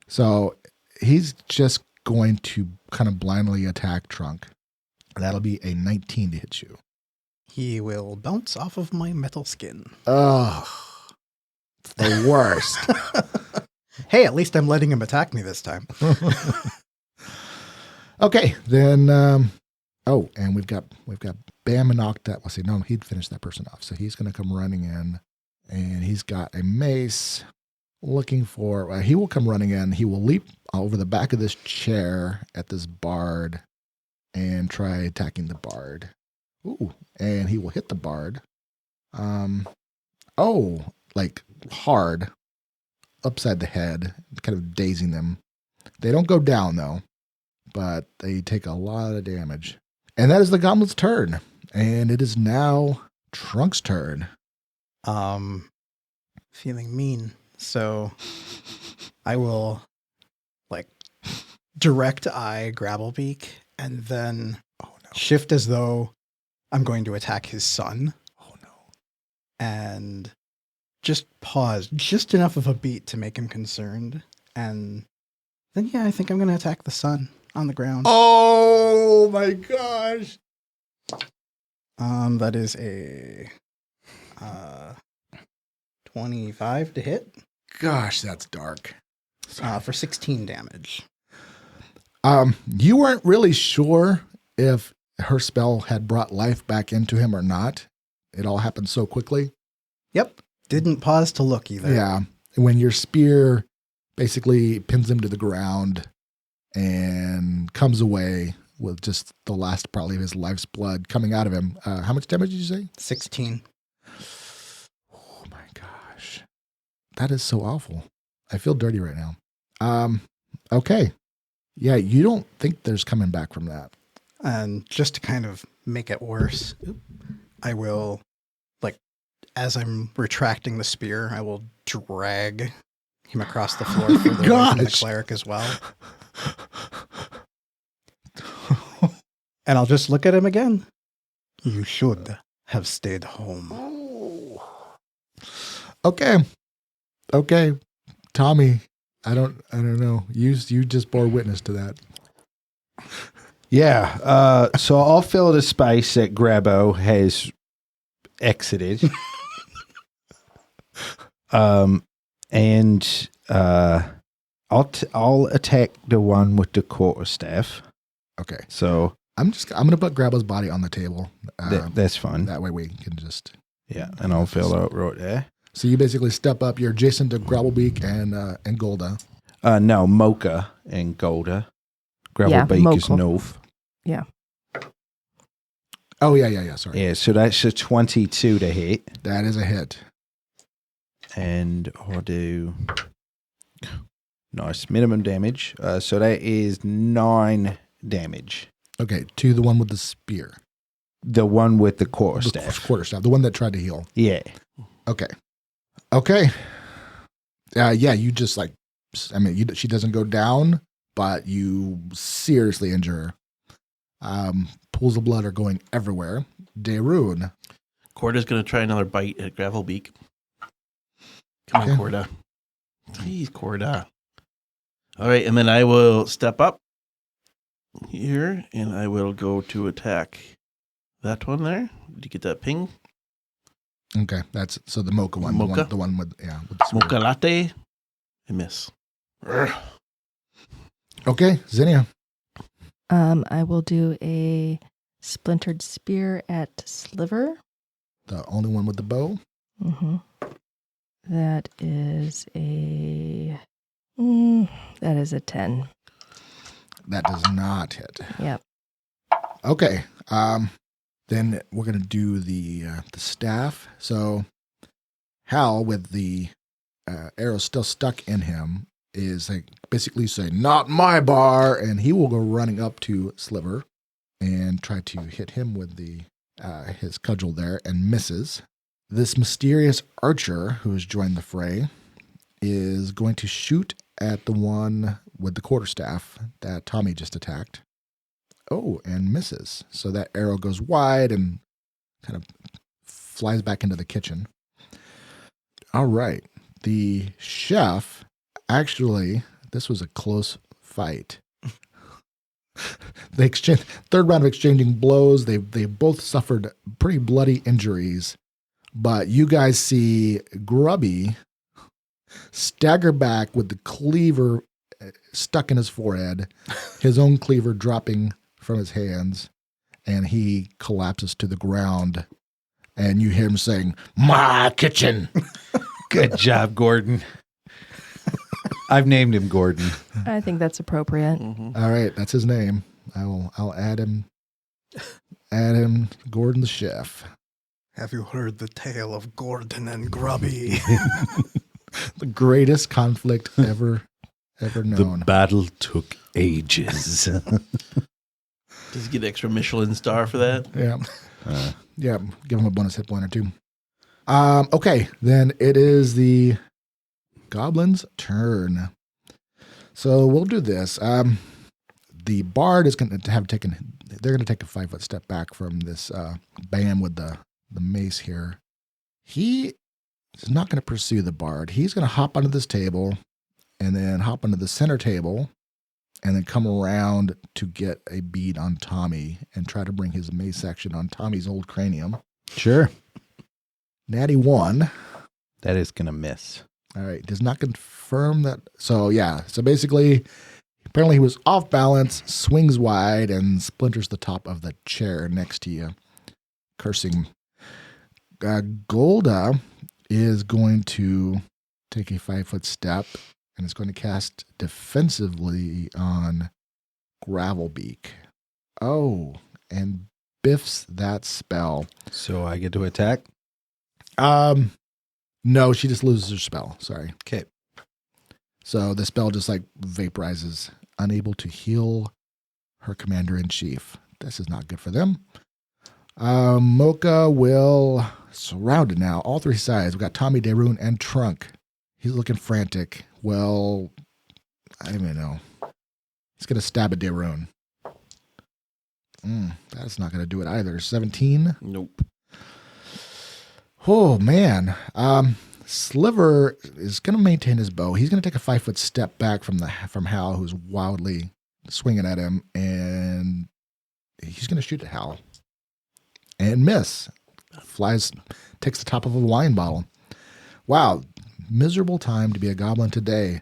So he's just going to kind of blindly attack Trunk. That'll be a 19 to hit you. He will bounce off of my metal skin. Oh, it's the worst. Hey, at least I'm letting him attack me this time. Okay, then. And we've got Bam and Octa. Let's see. No, he'd finish that person off. So he's going to come running in, and he's got a mace. Looking for. He will come running in. He will leap over the back of this chair at this bard, and try attacking the bard. Ooh, and he will hit the bard. Like hard, upside the head, kind of dazing them. They don't go down though, but they take a lot of damage. And that is the goblin's turn. And it is now Trunk's turn. Feeling mean. So I will direct eye Gravelbeak and then shift as though I'm going to attack his son. Oh no. And just pause just enough of a beat to make him concerned. And then, I think I'm going to attack the son on the ground. Oh my gosh. That is a 25 to hit Gosh, that's dark. for 16 damage. You weren't really sure if her spell had brought life back into him or not. It all happened so quickly. Yep. Didn't pause to look either. Yeah. When your spear basically pins him to the ground and comes away with just the last probably of his life's blood coming out of him. How much damage did you say? 16. Oh my gosh. That is so awful. I feel dirty right now. Okay. Yeah, you don't think there's coming back from that. And just to kind of make it worse, I will, like, as I'm retracting the spear, I will drag him across the floor further away from the cleric as well. And I'll just look at him again. You should have stayed home. Okay. Tommy, I don't know. You just bore witness to that. Yeah. So I'll fill the space that Grabo has exited. And I'll attack the one with the quarterstaff. Okay. So I'm gonna put Grabo's body on the table. that's fine. That way we can just And I'll fill out right there. So you basically step up. You're adjacent to Gravelbeak and Golda. No, Mocha and Golda. Gravelbeak is Mocha. north. Yeah. Oh yeah. Sorry. Yeah, so that's a 22 to hit. That is a hit. And I'll do nice minimum damage. So that is 9 damage. Okay, to the one with the spear. The one with the The quarterstaff. quarterstaff. The one that tried to heal. Yeah. Okay. Yeah, you just she doesn't go down, but you seriously injure her. Pools of blood are going everywhere. Daerun. Corda's going to try another bite at Gravelbeak. Come on, Okay. Corda. Please, Corda. All right, and then I will step up here, and I will go to attack that one there. Did you get that ping? Okay, that's so the Mocha one. Mocha? The one with the spear. Mocha latte. I miss. Urgh. Okay, Zinnia. I will do a splintered spear at Sliver. The only one with the bow. Mm-hmm. That is a 10. That does not hit. Yep. Okay. Then we're gonna do the staff. So Hal, with the arrow still stuck in him, is like basically saying, "Not my bar," and he will go running up to Sliver and try to hit him with his cudgel there, and misses. This mysterious archer who has joined the fray is going to shoot at the one with the quarterstaff that Tommy just attacked. Oh, and misses. So that arrow goes wide and kind of flies back into the kitchen. All right. The chef, actually, this was a close fight. They exchanged third round of exchanging blows. They both suffered pretty bloody injuries. But you guys see Grubby stagger back with the cleaver stuck in his forehead, his own cleaver dropping from his hands, and he collapses to the ground. And you hear him saying, "My kitchen." Good job, Gordon. I've named him Gordon. I think that's appropriate. Mm-hmm. All right, that's his name. I'll add him. Add him, Gordon the chef. Have you heard the tale of Gordon and Grubby? The greatest conflict ever known. The battle took ages. Does he get an extra Michelin star for that? Yeah. Yeah, give him a bonus hit point or two. Okay, then it is the goblin's turn. So we'll do this. The bard is going to they're going to take a 5-foot step back from this bam with the mace here. He is not going to pursue the bard. He's going to hop onto this table and then hop onto the center table and then come around to get a bead on Tommy and try to bring his mace action on Tommy's old cranium. Sure. Natty 1. That is going to miss. All right. Does not confirm that. So, yeah. So basically, apparently he was off balance, swings wide, and splinters the top of the chair next to you, cursing. Golda is going to take a 5-foot step and is going to cast defensively on Gravelbeak. Oh, and biffs that spell. So I get to attack. No, she just loses her spell. Sorry. Okay. So the spell just like vaporizes, unable to heal her commander in chief. This is not good for them. Mocha will surrounded now. All three sides. We got Tommy, Daroon, and Trunk. He's looking frantic. Well, I don't even know. He's gonna stab at Daroon. That's not gonna do it either. 17. Nope. Oh man. Sliver is gonna maintain his bow. He's gonna take a 5-foot step back from Hal, who's wildly swinging at him, and he's gonna shoot at Hal and miss. Flies, takes the top of a wine bottle. Wow, miserable time to be a goblin today.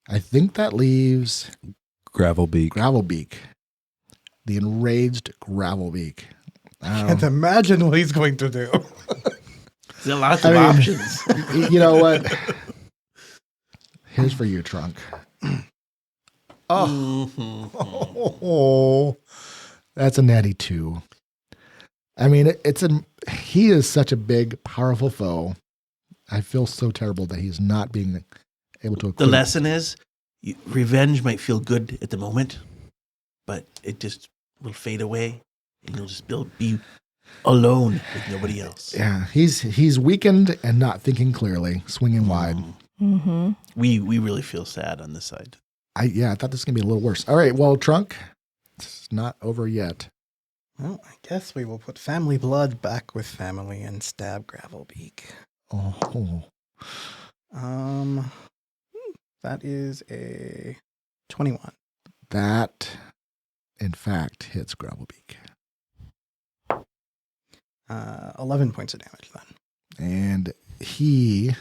I think that leaves Gravelbeak. The enraged Gravelbeak. Can't imagine what he's going to do. There are lots of options. You know what? Here's for you, Trunk. Oh, that's a natty 2. I mean, he is such a big, powerful foe. I feel so terrible that he's not being able to equip. The lesson is, revenge might feel good at the moment, but it just will fade away, and you'll just be alone with nobody else. Yeah, he's weakened and not thinking clearly, swinging wide. Mm-hmm. We really feel sad on this side. I thought this was gonna be a little worse. All right, well, Trunk, it's not over yet. Well, I guess we will put family blood back with family and stab Gravelbeak. Oh, That is a 21. that in fact hits Gravelbeak, 11 points of damage then. and he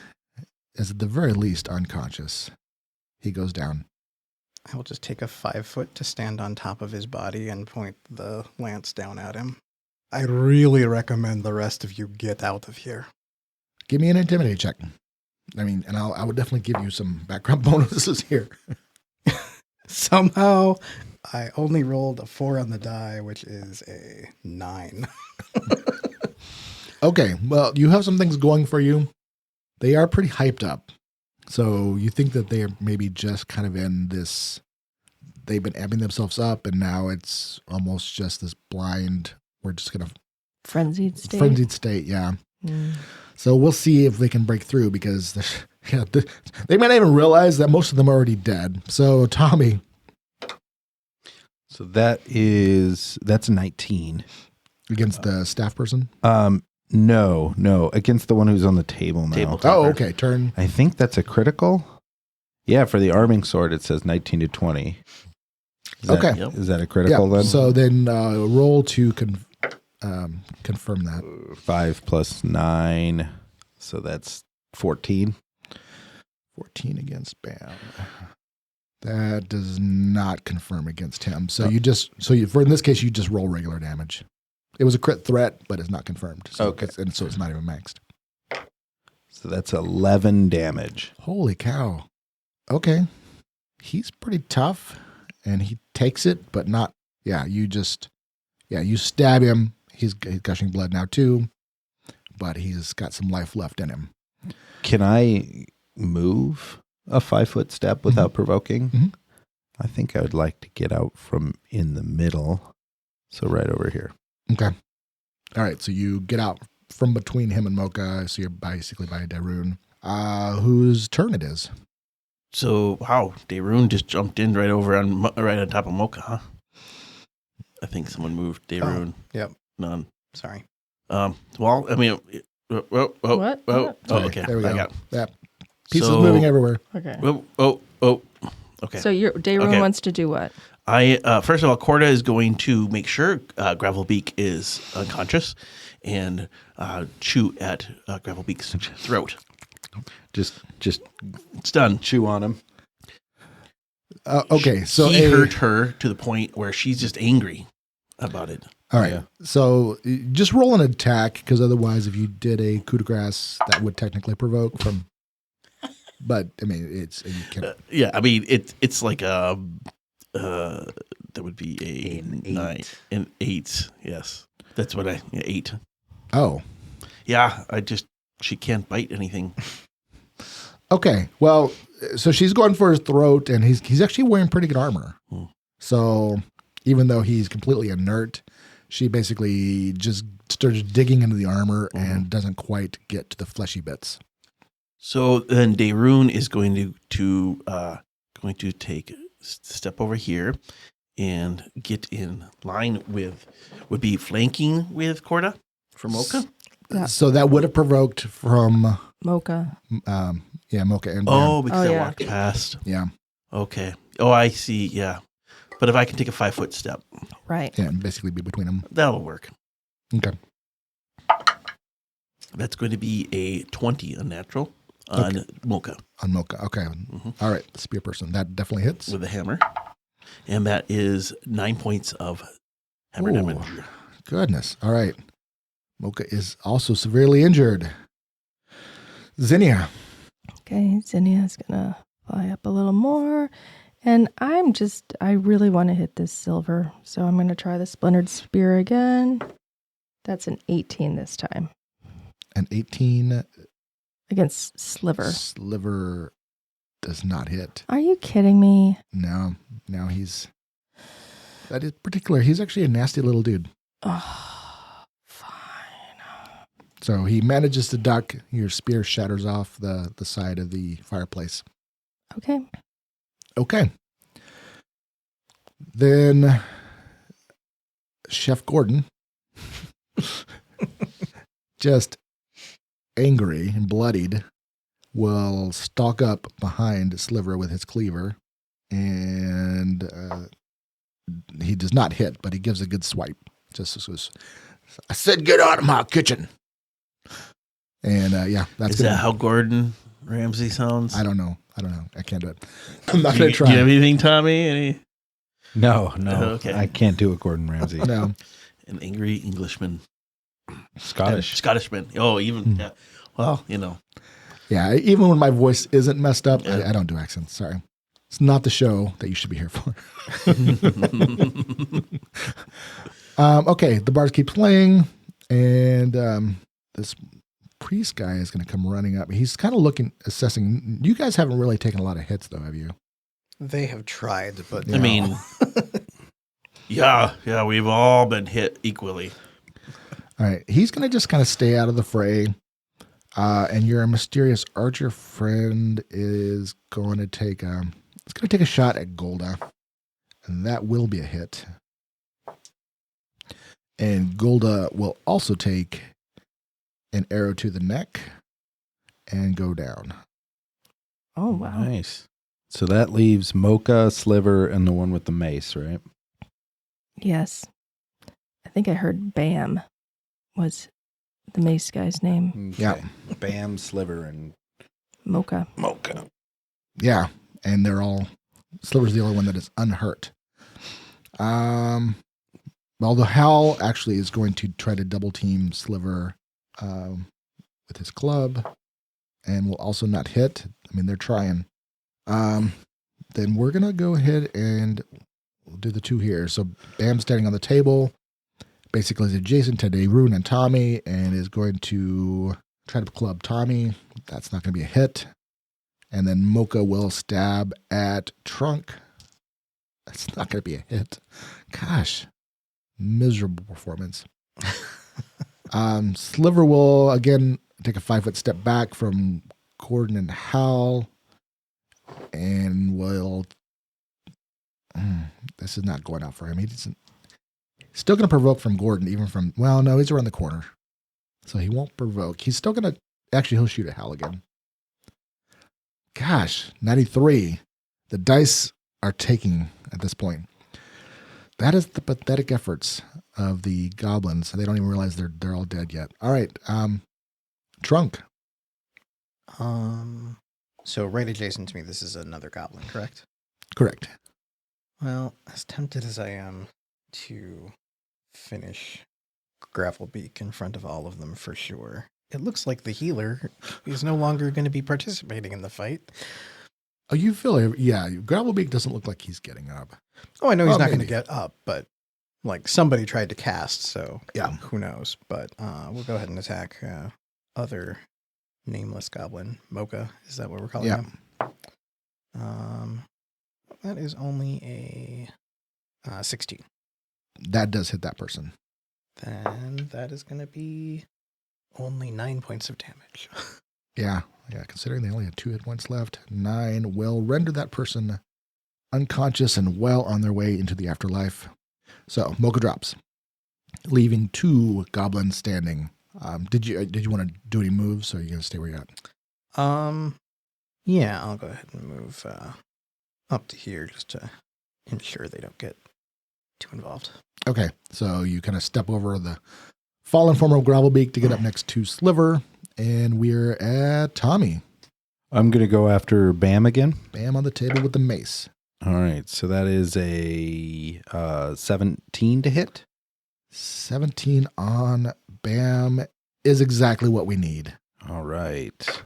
is at the very least unconscious. He goes down. I will just take a 5-foot to stand on top of his body and point the lance down at him. I really recommend the rest of you get out of here. Give me an intimidate check. I mean, and I would definitely give you some background bonuses here. Somehow, I only rolled a 4 on the die, which is a 9. Okay, well, you have some things going for you. They are pretty hyped up. So you think that they are maybe just kind of in this, they've been amping themselves up, and now it's almost just this blind, we're just going to Frenzied state. frenzied state, yeah. Mm. So we'll see if they can break through, because they might not even realize that most of them are already dead. So Tommy. So that's 19. Against the staff person? No, against the one who's on the table now. Table. Oh, okay. Turn. I think that's a critical. Yeah, for the arming sword, it says 19 to 20. Okay. Is that a critical then? So then roll to confirm that. 5 plus 9. So that's 14. 14 against Bam. That does not confirm against him. So in this case, you just roll regular damage. It was a crit threat, but it's not confirmed. So Okay. so it's not even maxed. So that's 11 damage. Holy cow. Okay. He's pretty tough, and he takes it, but not, you stab him. He's gushing blood now too, but he's got some life left in him. Can I move a 5-foot step without provoking? Mhm. I think I would like to get out from in the middle. So right over here. Okay. All right. So you get out from between him and Mocha. So you're basically by Daroon, whose turn it is. So, wow, Daroon just jumped in right on top of Mocha, huh? I think someone moved Daroon. Yep. None. Sorry. Well, I mean, What? Oh, Sorry, okay. there we go. I got. Yeah. Pieces So- moving everywhere. Okay. Okay. So Daroon Okay. wants to do what? First of all, Corda is going to make sure Gravelbeak is unconscious and chew at Gravelbeak's throat. Just It's done. chew on him. Okay. So he hurt her to the point where she's just angry about it. All right. Yeah. So just roll an attack, because otherwise, if you did a coup de grace, that would technically provoke from. But I mean, you can't. Yeah, I mean it's like That would be An 9. 8. An 8. Yes. That's what 8. Oh, Yeah, she can't bite anything. okay. Well, so she's going for his throat, and he's actually wearing pretty good armor. So even though he's completely inert, she basically just starts digging into the armor and doesn't quite get to the fleshy bits. So then Daerun is going to take a step over here and get in line would be flanking with Corda for Mocha. Yeah. So that would have provoked from Mocha. Mocha and Oh, because I yeah. walked past. yeah, Okay. Oh, I see. Yeah. But if I can take a 5-foot step, Right. and basically be between them. that'll work. Okay. That's going to be a 20 unnatural on Mocha On Mocha. Okay. All right. Spear person. That definitely hits. with a hammer. And that is 9 points of hammer Ooh. damage. Goodness. All right. Mocha is also severely injured. Zinnia. Okay, Zinnia's gonna fly up a little more. And I really want to hit this silver. So I'm gonna try the splintered spear again. That's an 18 this time. An 18 Against Sliver. sliver does not hit. Are you kidding me? No. Now that is particular. He's actually a nasty little dude. Oh, fine. So he manages to duck. Your spear shatters off the side of the fireplace. Okay. Okay. Then Chef Gordon, just angry and bloodied, will stalk up behind Sliver with his cleaver, and he does not hit, but he gives a good swipe. Just goes, I said, get out of my kitchen. And that's Is that how Gordon Ramsay sounds? I don't know. I can't do it. I'm not going to try. Do you have anything, Tommy? Any? No. Okay. I can't do a Gordon Ramsay. No. An angry Englishman. Scottish. Scottishman. Oh, even, yeah. Well, Yeah, even when my voice isn't messed up, Yeah. I don't do accents. Sorry. It's not the show that you should be here for. Okay, the bars keep playing, and this priest guy is going to come running up. He's kind of assessing. You guys haven't really taken a lot of hits, though, have you? They have tried, but I mean, yeah, we've all been hit equally. All right, he's going to just kind of stay out of the fray. And your mysterious archer friend is going to take a shot at Golda, and that will be a hit. And Golda will also take an arrow to the neck and go down. Oh, wow. Nice. So that leaves Mocha, Sliver, and the one with the mace, right? Yes. I think I heard Bam was the mace guy's name. Okay. Yeah. Bam, Sliver, and Mocha. Mocha. Yeah, and Sliver's the only one that is unhurt. Although Hal actually is going to try to double team Sliver with his club and will also not hit. I mean, they're trying. Then we're going to go ahead and we'll do the two here. So Bam's standing on the table, basically is adjacent to Daerun and Tommy, and is going to try to club Tommy. That's not going to be a hit. And then Mocha will stab at Trunk. That's not going to be a hit. Gosh, miserable performance. Sliver will, again, take a 5-foot step back from Gordon and Hal. And will... this is not going out for him. He's still going to provoke from Gordon, even from... Well, no, he's around the corner. So he won't provoke. He's still going to... Actually, he'll shoot at Hal again. Gosh, 93. The dice are taking at this point. That is the pathetic efforts of the goblins. They don't even realize they're all dead yet. All right, Trunk. So right adjacent to me, this is another goblin, correct? Correct. Well, as tempted as I am to finish Gravelbeak in front of all of them for sure, it looks like the healer is no longer going to be participating in the fight. Oh, you feel yeah. Gravelbeak doesn't look like he's getting up. Oh, I know he's Oh, not going to maybe. get up, but like somebody tried to cast, so Yeah. who knows? But we'll go ahead and attack other nameless goblin. Mocha, is that what we're calling him? That is only a 16. That does hit that person. Then that is going to be only 9 points of damage. Yeah. Considering they only have 2 hit points left, 9 will render that person unconscious and well on their way into the afterlife. So Mocha drops, leaving 2 goblins standing. Did you want to do any moves, or are you going to stay where you're at? Yeah, I'll go ahead and move up to here just to ensure they don't get too involved. Okay, so you kind of step over the fallen form of Gravelbeak to get up next to Sliver, and we're at Tommy. I'm going to go after Bam again. Bam on the table with the mace. All right, so that is a 17 to hit. 17 on Bam is exactly what we need. All right.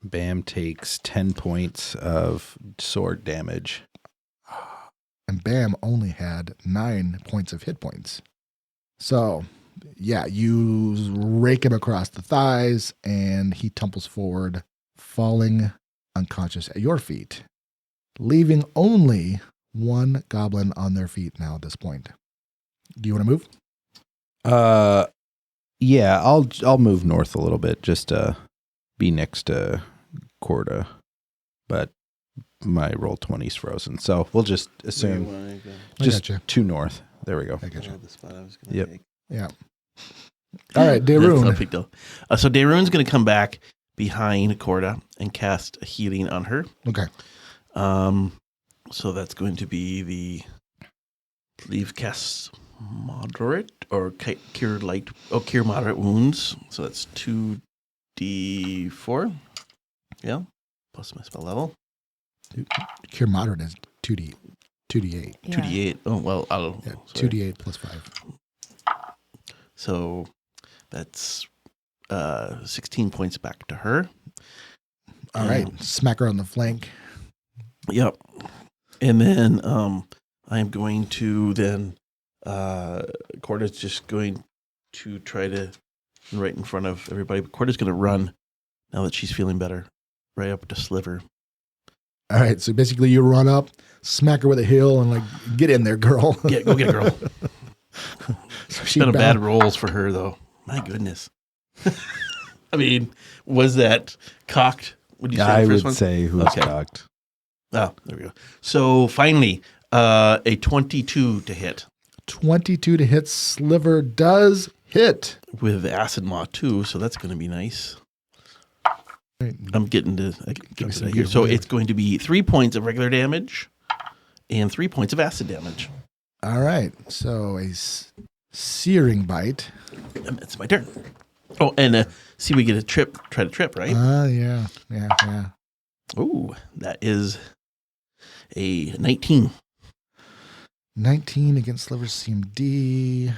Bam takes 10 points of sword damage. And Bam only had 9 points of hit points. So, yeah, you rake him across the thighs, and he tumbles forward, falling unconscious at your feet, leaving only 1 goblin on their feet now at this point. Do you want to move? Yeah, I'll move north a little bit just to be next to Corda, but my roll 20's frozen, so we'll just assume just gotcha. 2 north. There we go. I got you. The spot I was gonna Yep. take. Yeah. All right, That's no Daroon. big deal. So Daroon's going to come back behind Corda and cast a healing on her. Okay. So that's going to be the leave cast moderate or cure light. Oh, cure moderate wounds. So that's 2d4. Yeah, plus my spell level. Cure moderate is 2d8. Yeah. 2d8. Oh well, I'll Yeah, sorry. 2d8 plus 5. So that's 16 points back to her. All right. Smack her on the flank. Yep. And then I am going to then Corda's just going to try to right in front of everybody. But Corda's going to run now that she's feeling better, right up to Sliver. All right. So basically, you run up, smack her with a heel, and like, get in there, girl. Yeah, go get a girl. So It's she been a bad bound- rolls for her though. My goodness. I mean, was that cocked? Would you say I the first would one? say who's Okay. cocked. Oh, there we go. So finally, a 22 to hit 22 to hit. Sliver does hit. with Acid Maw too, so that's going to be nice. Right. I'm getting to me jump some to that here. good So rolls. it's going to be 3 points of regular damage and 3 points of acid damage. All right. So a searing bite. And it's my turn. Oh, and see, we get a trip. Try to trip, right? Yeah. Ooh, that is a 19. 19 against Sliver's CMD,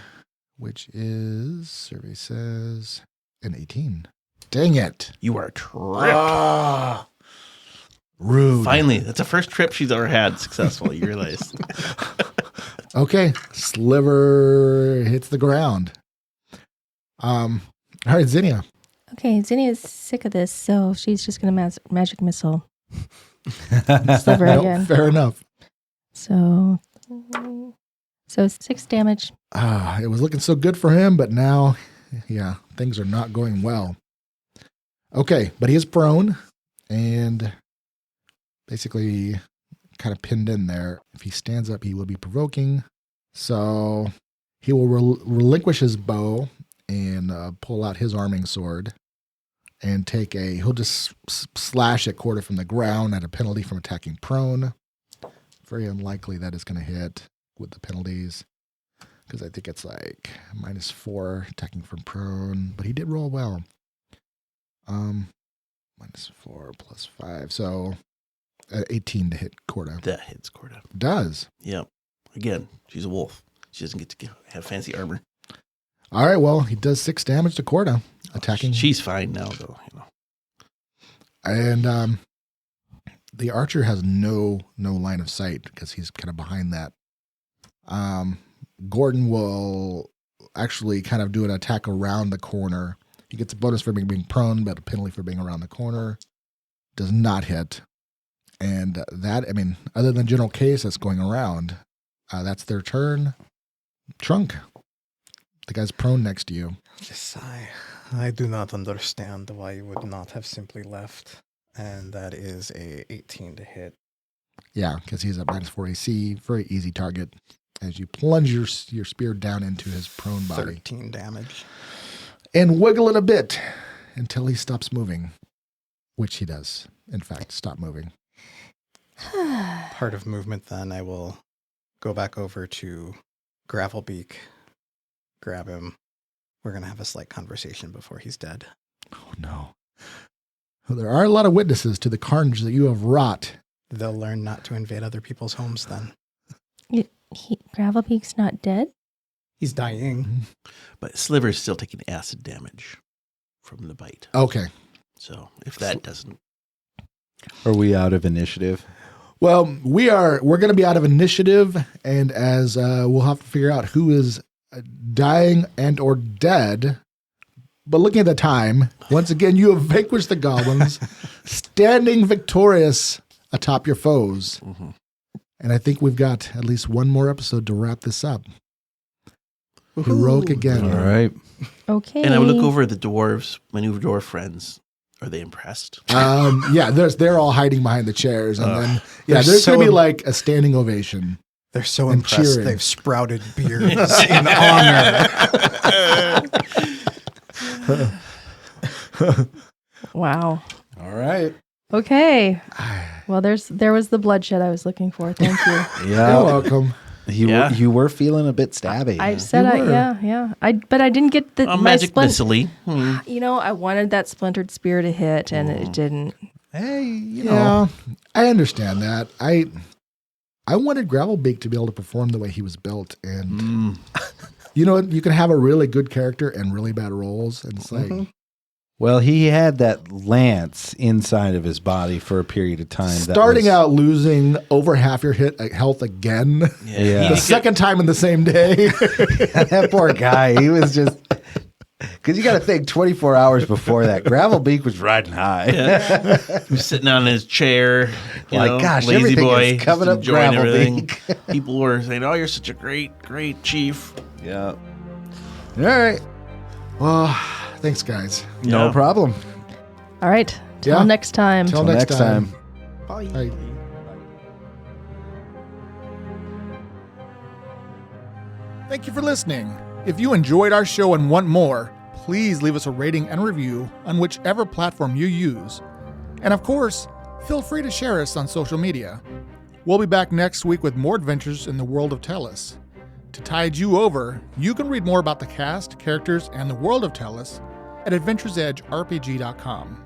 which is, survey says, an 18. Dang it. You are tripped. Ah, rude. Finally, that's the first trip she's ever had successful. You realize? Okay. Sliver hits the ground. All right, Zinnia. Okay, Zinnia's sick of this, so she's just going to magic missile Sliver Nope, again. fair enough. So 6 damage. It was looking so good for him, but now, yeah, things are not going well. Okay, but he is prone and basically kind of pinned in there. If he stands up, he will be provoking. So he will relinquish his bow and pull out his arming sword and he'll just slash at Corda from the ground at a penalty from attacking prone. Very unlikely that is going to hit with the penalties, because I think it's like -4 attacking from prone, but he did roll well. -4 plus 5, so 18 to hit Corda. That hits Corda. Does. Yep. Again, she's a wolf. She doesn't get to have fancy armor. All right, well, he does 6 damage to Corda, attacking. She's fine now, though. You know. And the archer has no line of sight because he's kind of behind that. Gordon will actually kind of do an attack around the corner. He gets a bonus for being prone, but a penalty for being around the corner. Does not hit. And that, I mean, other than general case that's going around, that's their turn. Trunk. The guy's prone next to you. Just sigh. I do not understand why you would not have simply left. And that is a 18 to hit. Yeah, because he's at -4 AC. Very easy target. As you plunge your spear down into his prone body. 13 damage. And wiggle it a bit until he stops moving. Which he does, in fact, stop moving. Part of movement, then I will go back over to Gravelbeak, grab him. We're going to have a slight conversation before he's dead. Oh, no. Well, there are a lot of witnesses to the carnage that you have wrought. They'll learn not to invade other people's homes then. Gravelbeak's not dead? He's dying. But Sliver's still taking acid damage from the bite. Okay. So if that doesn't... Are we out of initiative? Well, we're going to be out of initiative, and as we'll have to figure out who is dying and or dead. But looking at the time, once again, you have vanquished the goblins, standing victorious atop your foes. Mm-hmm. And I think we've got at least one more episode to wrap this up. Woo-hoo. Heroic again. All right. Okay. And I would look over at the dwarves, my new dwarf friends. Are they impressed? Yeah, they're all hiding behind the chairs. And then, there's going to be like a standing ovation. They're so and impressed cheering. They've sprouted beards in honor. Wow. All right. Okay. Well, there was the bloodshed I was looking for. Thank you. Yeah. You're welcome. You were feeling a bit stabby. I said, yeah. But I didn't get the magic missile. You know, I wanted that splintered spear to hit, and it didn't. Hey, you know, I understand that. I wanted Gravelbeak to be able to perform the way he was built, and you know, you can have a really good character and really bad rolls, and it's like. Well, he had that lance inside of his body for a period of time. Starting out losing over half your health again. Yeah. The second time in the same day. That poor guy. He was just... Because you got to think, 24 hours before that, Gravelbeak was riding high. Yeah. He was sitting on his chair. Gosh, lazy everything boy, is coming up enjoying everything. Gravelbeak. People were saying, "Oh, you're such a great chief." Yeah. All right. Well, thanks, guys. No problem. All right. Till next time. Till next time. Bye. Bye. Thank you for listening. If you enjoyed our show and want more, please leave us a rating and review on whichever platform you use. And of course, feel free to share us on social media. We'll be back next week with more adventures in the world of Tellus. To tide you over, you can read more about the cast, characters, and the world of Tellus at AdventuresEdgeRPG.com.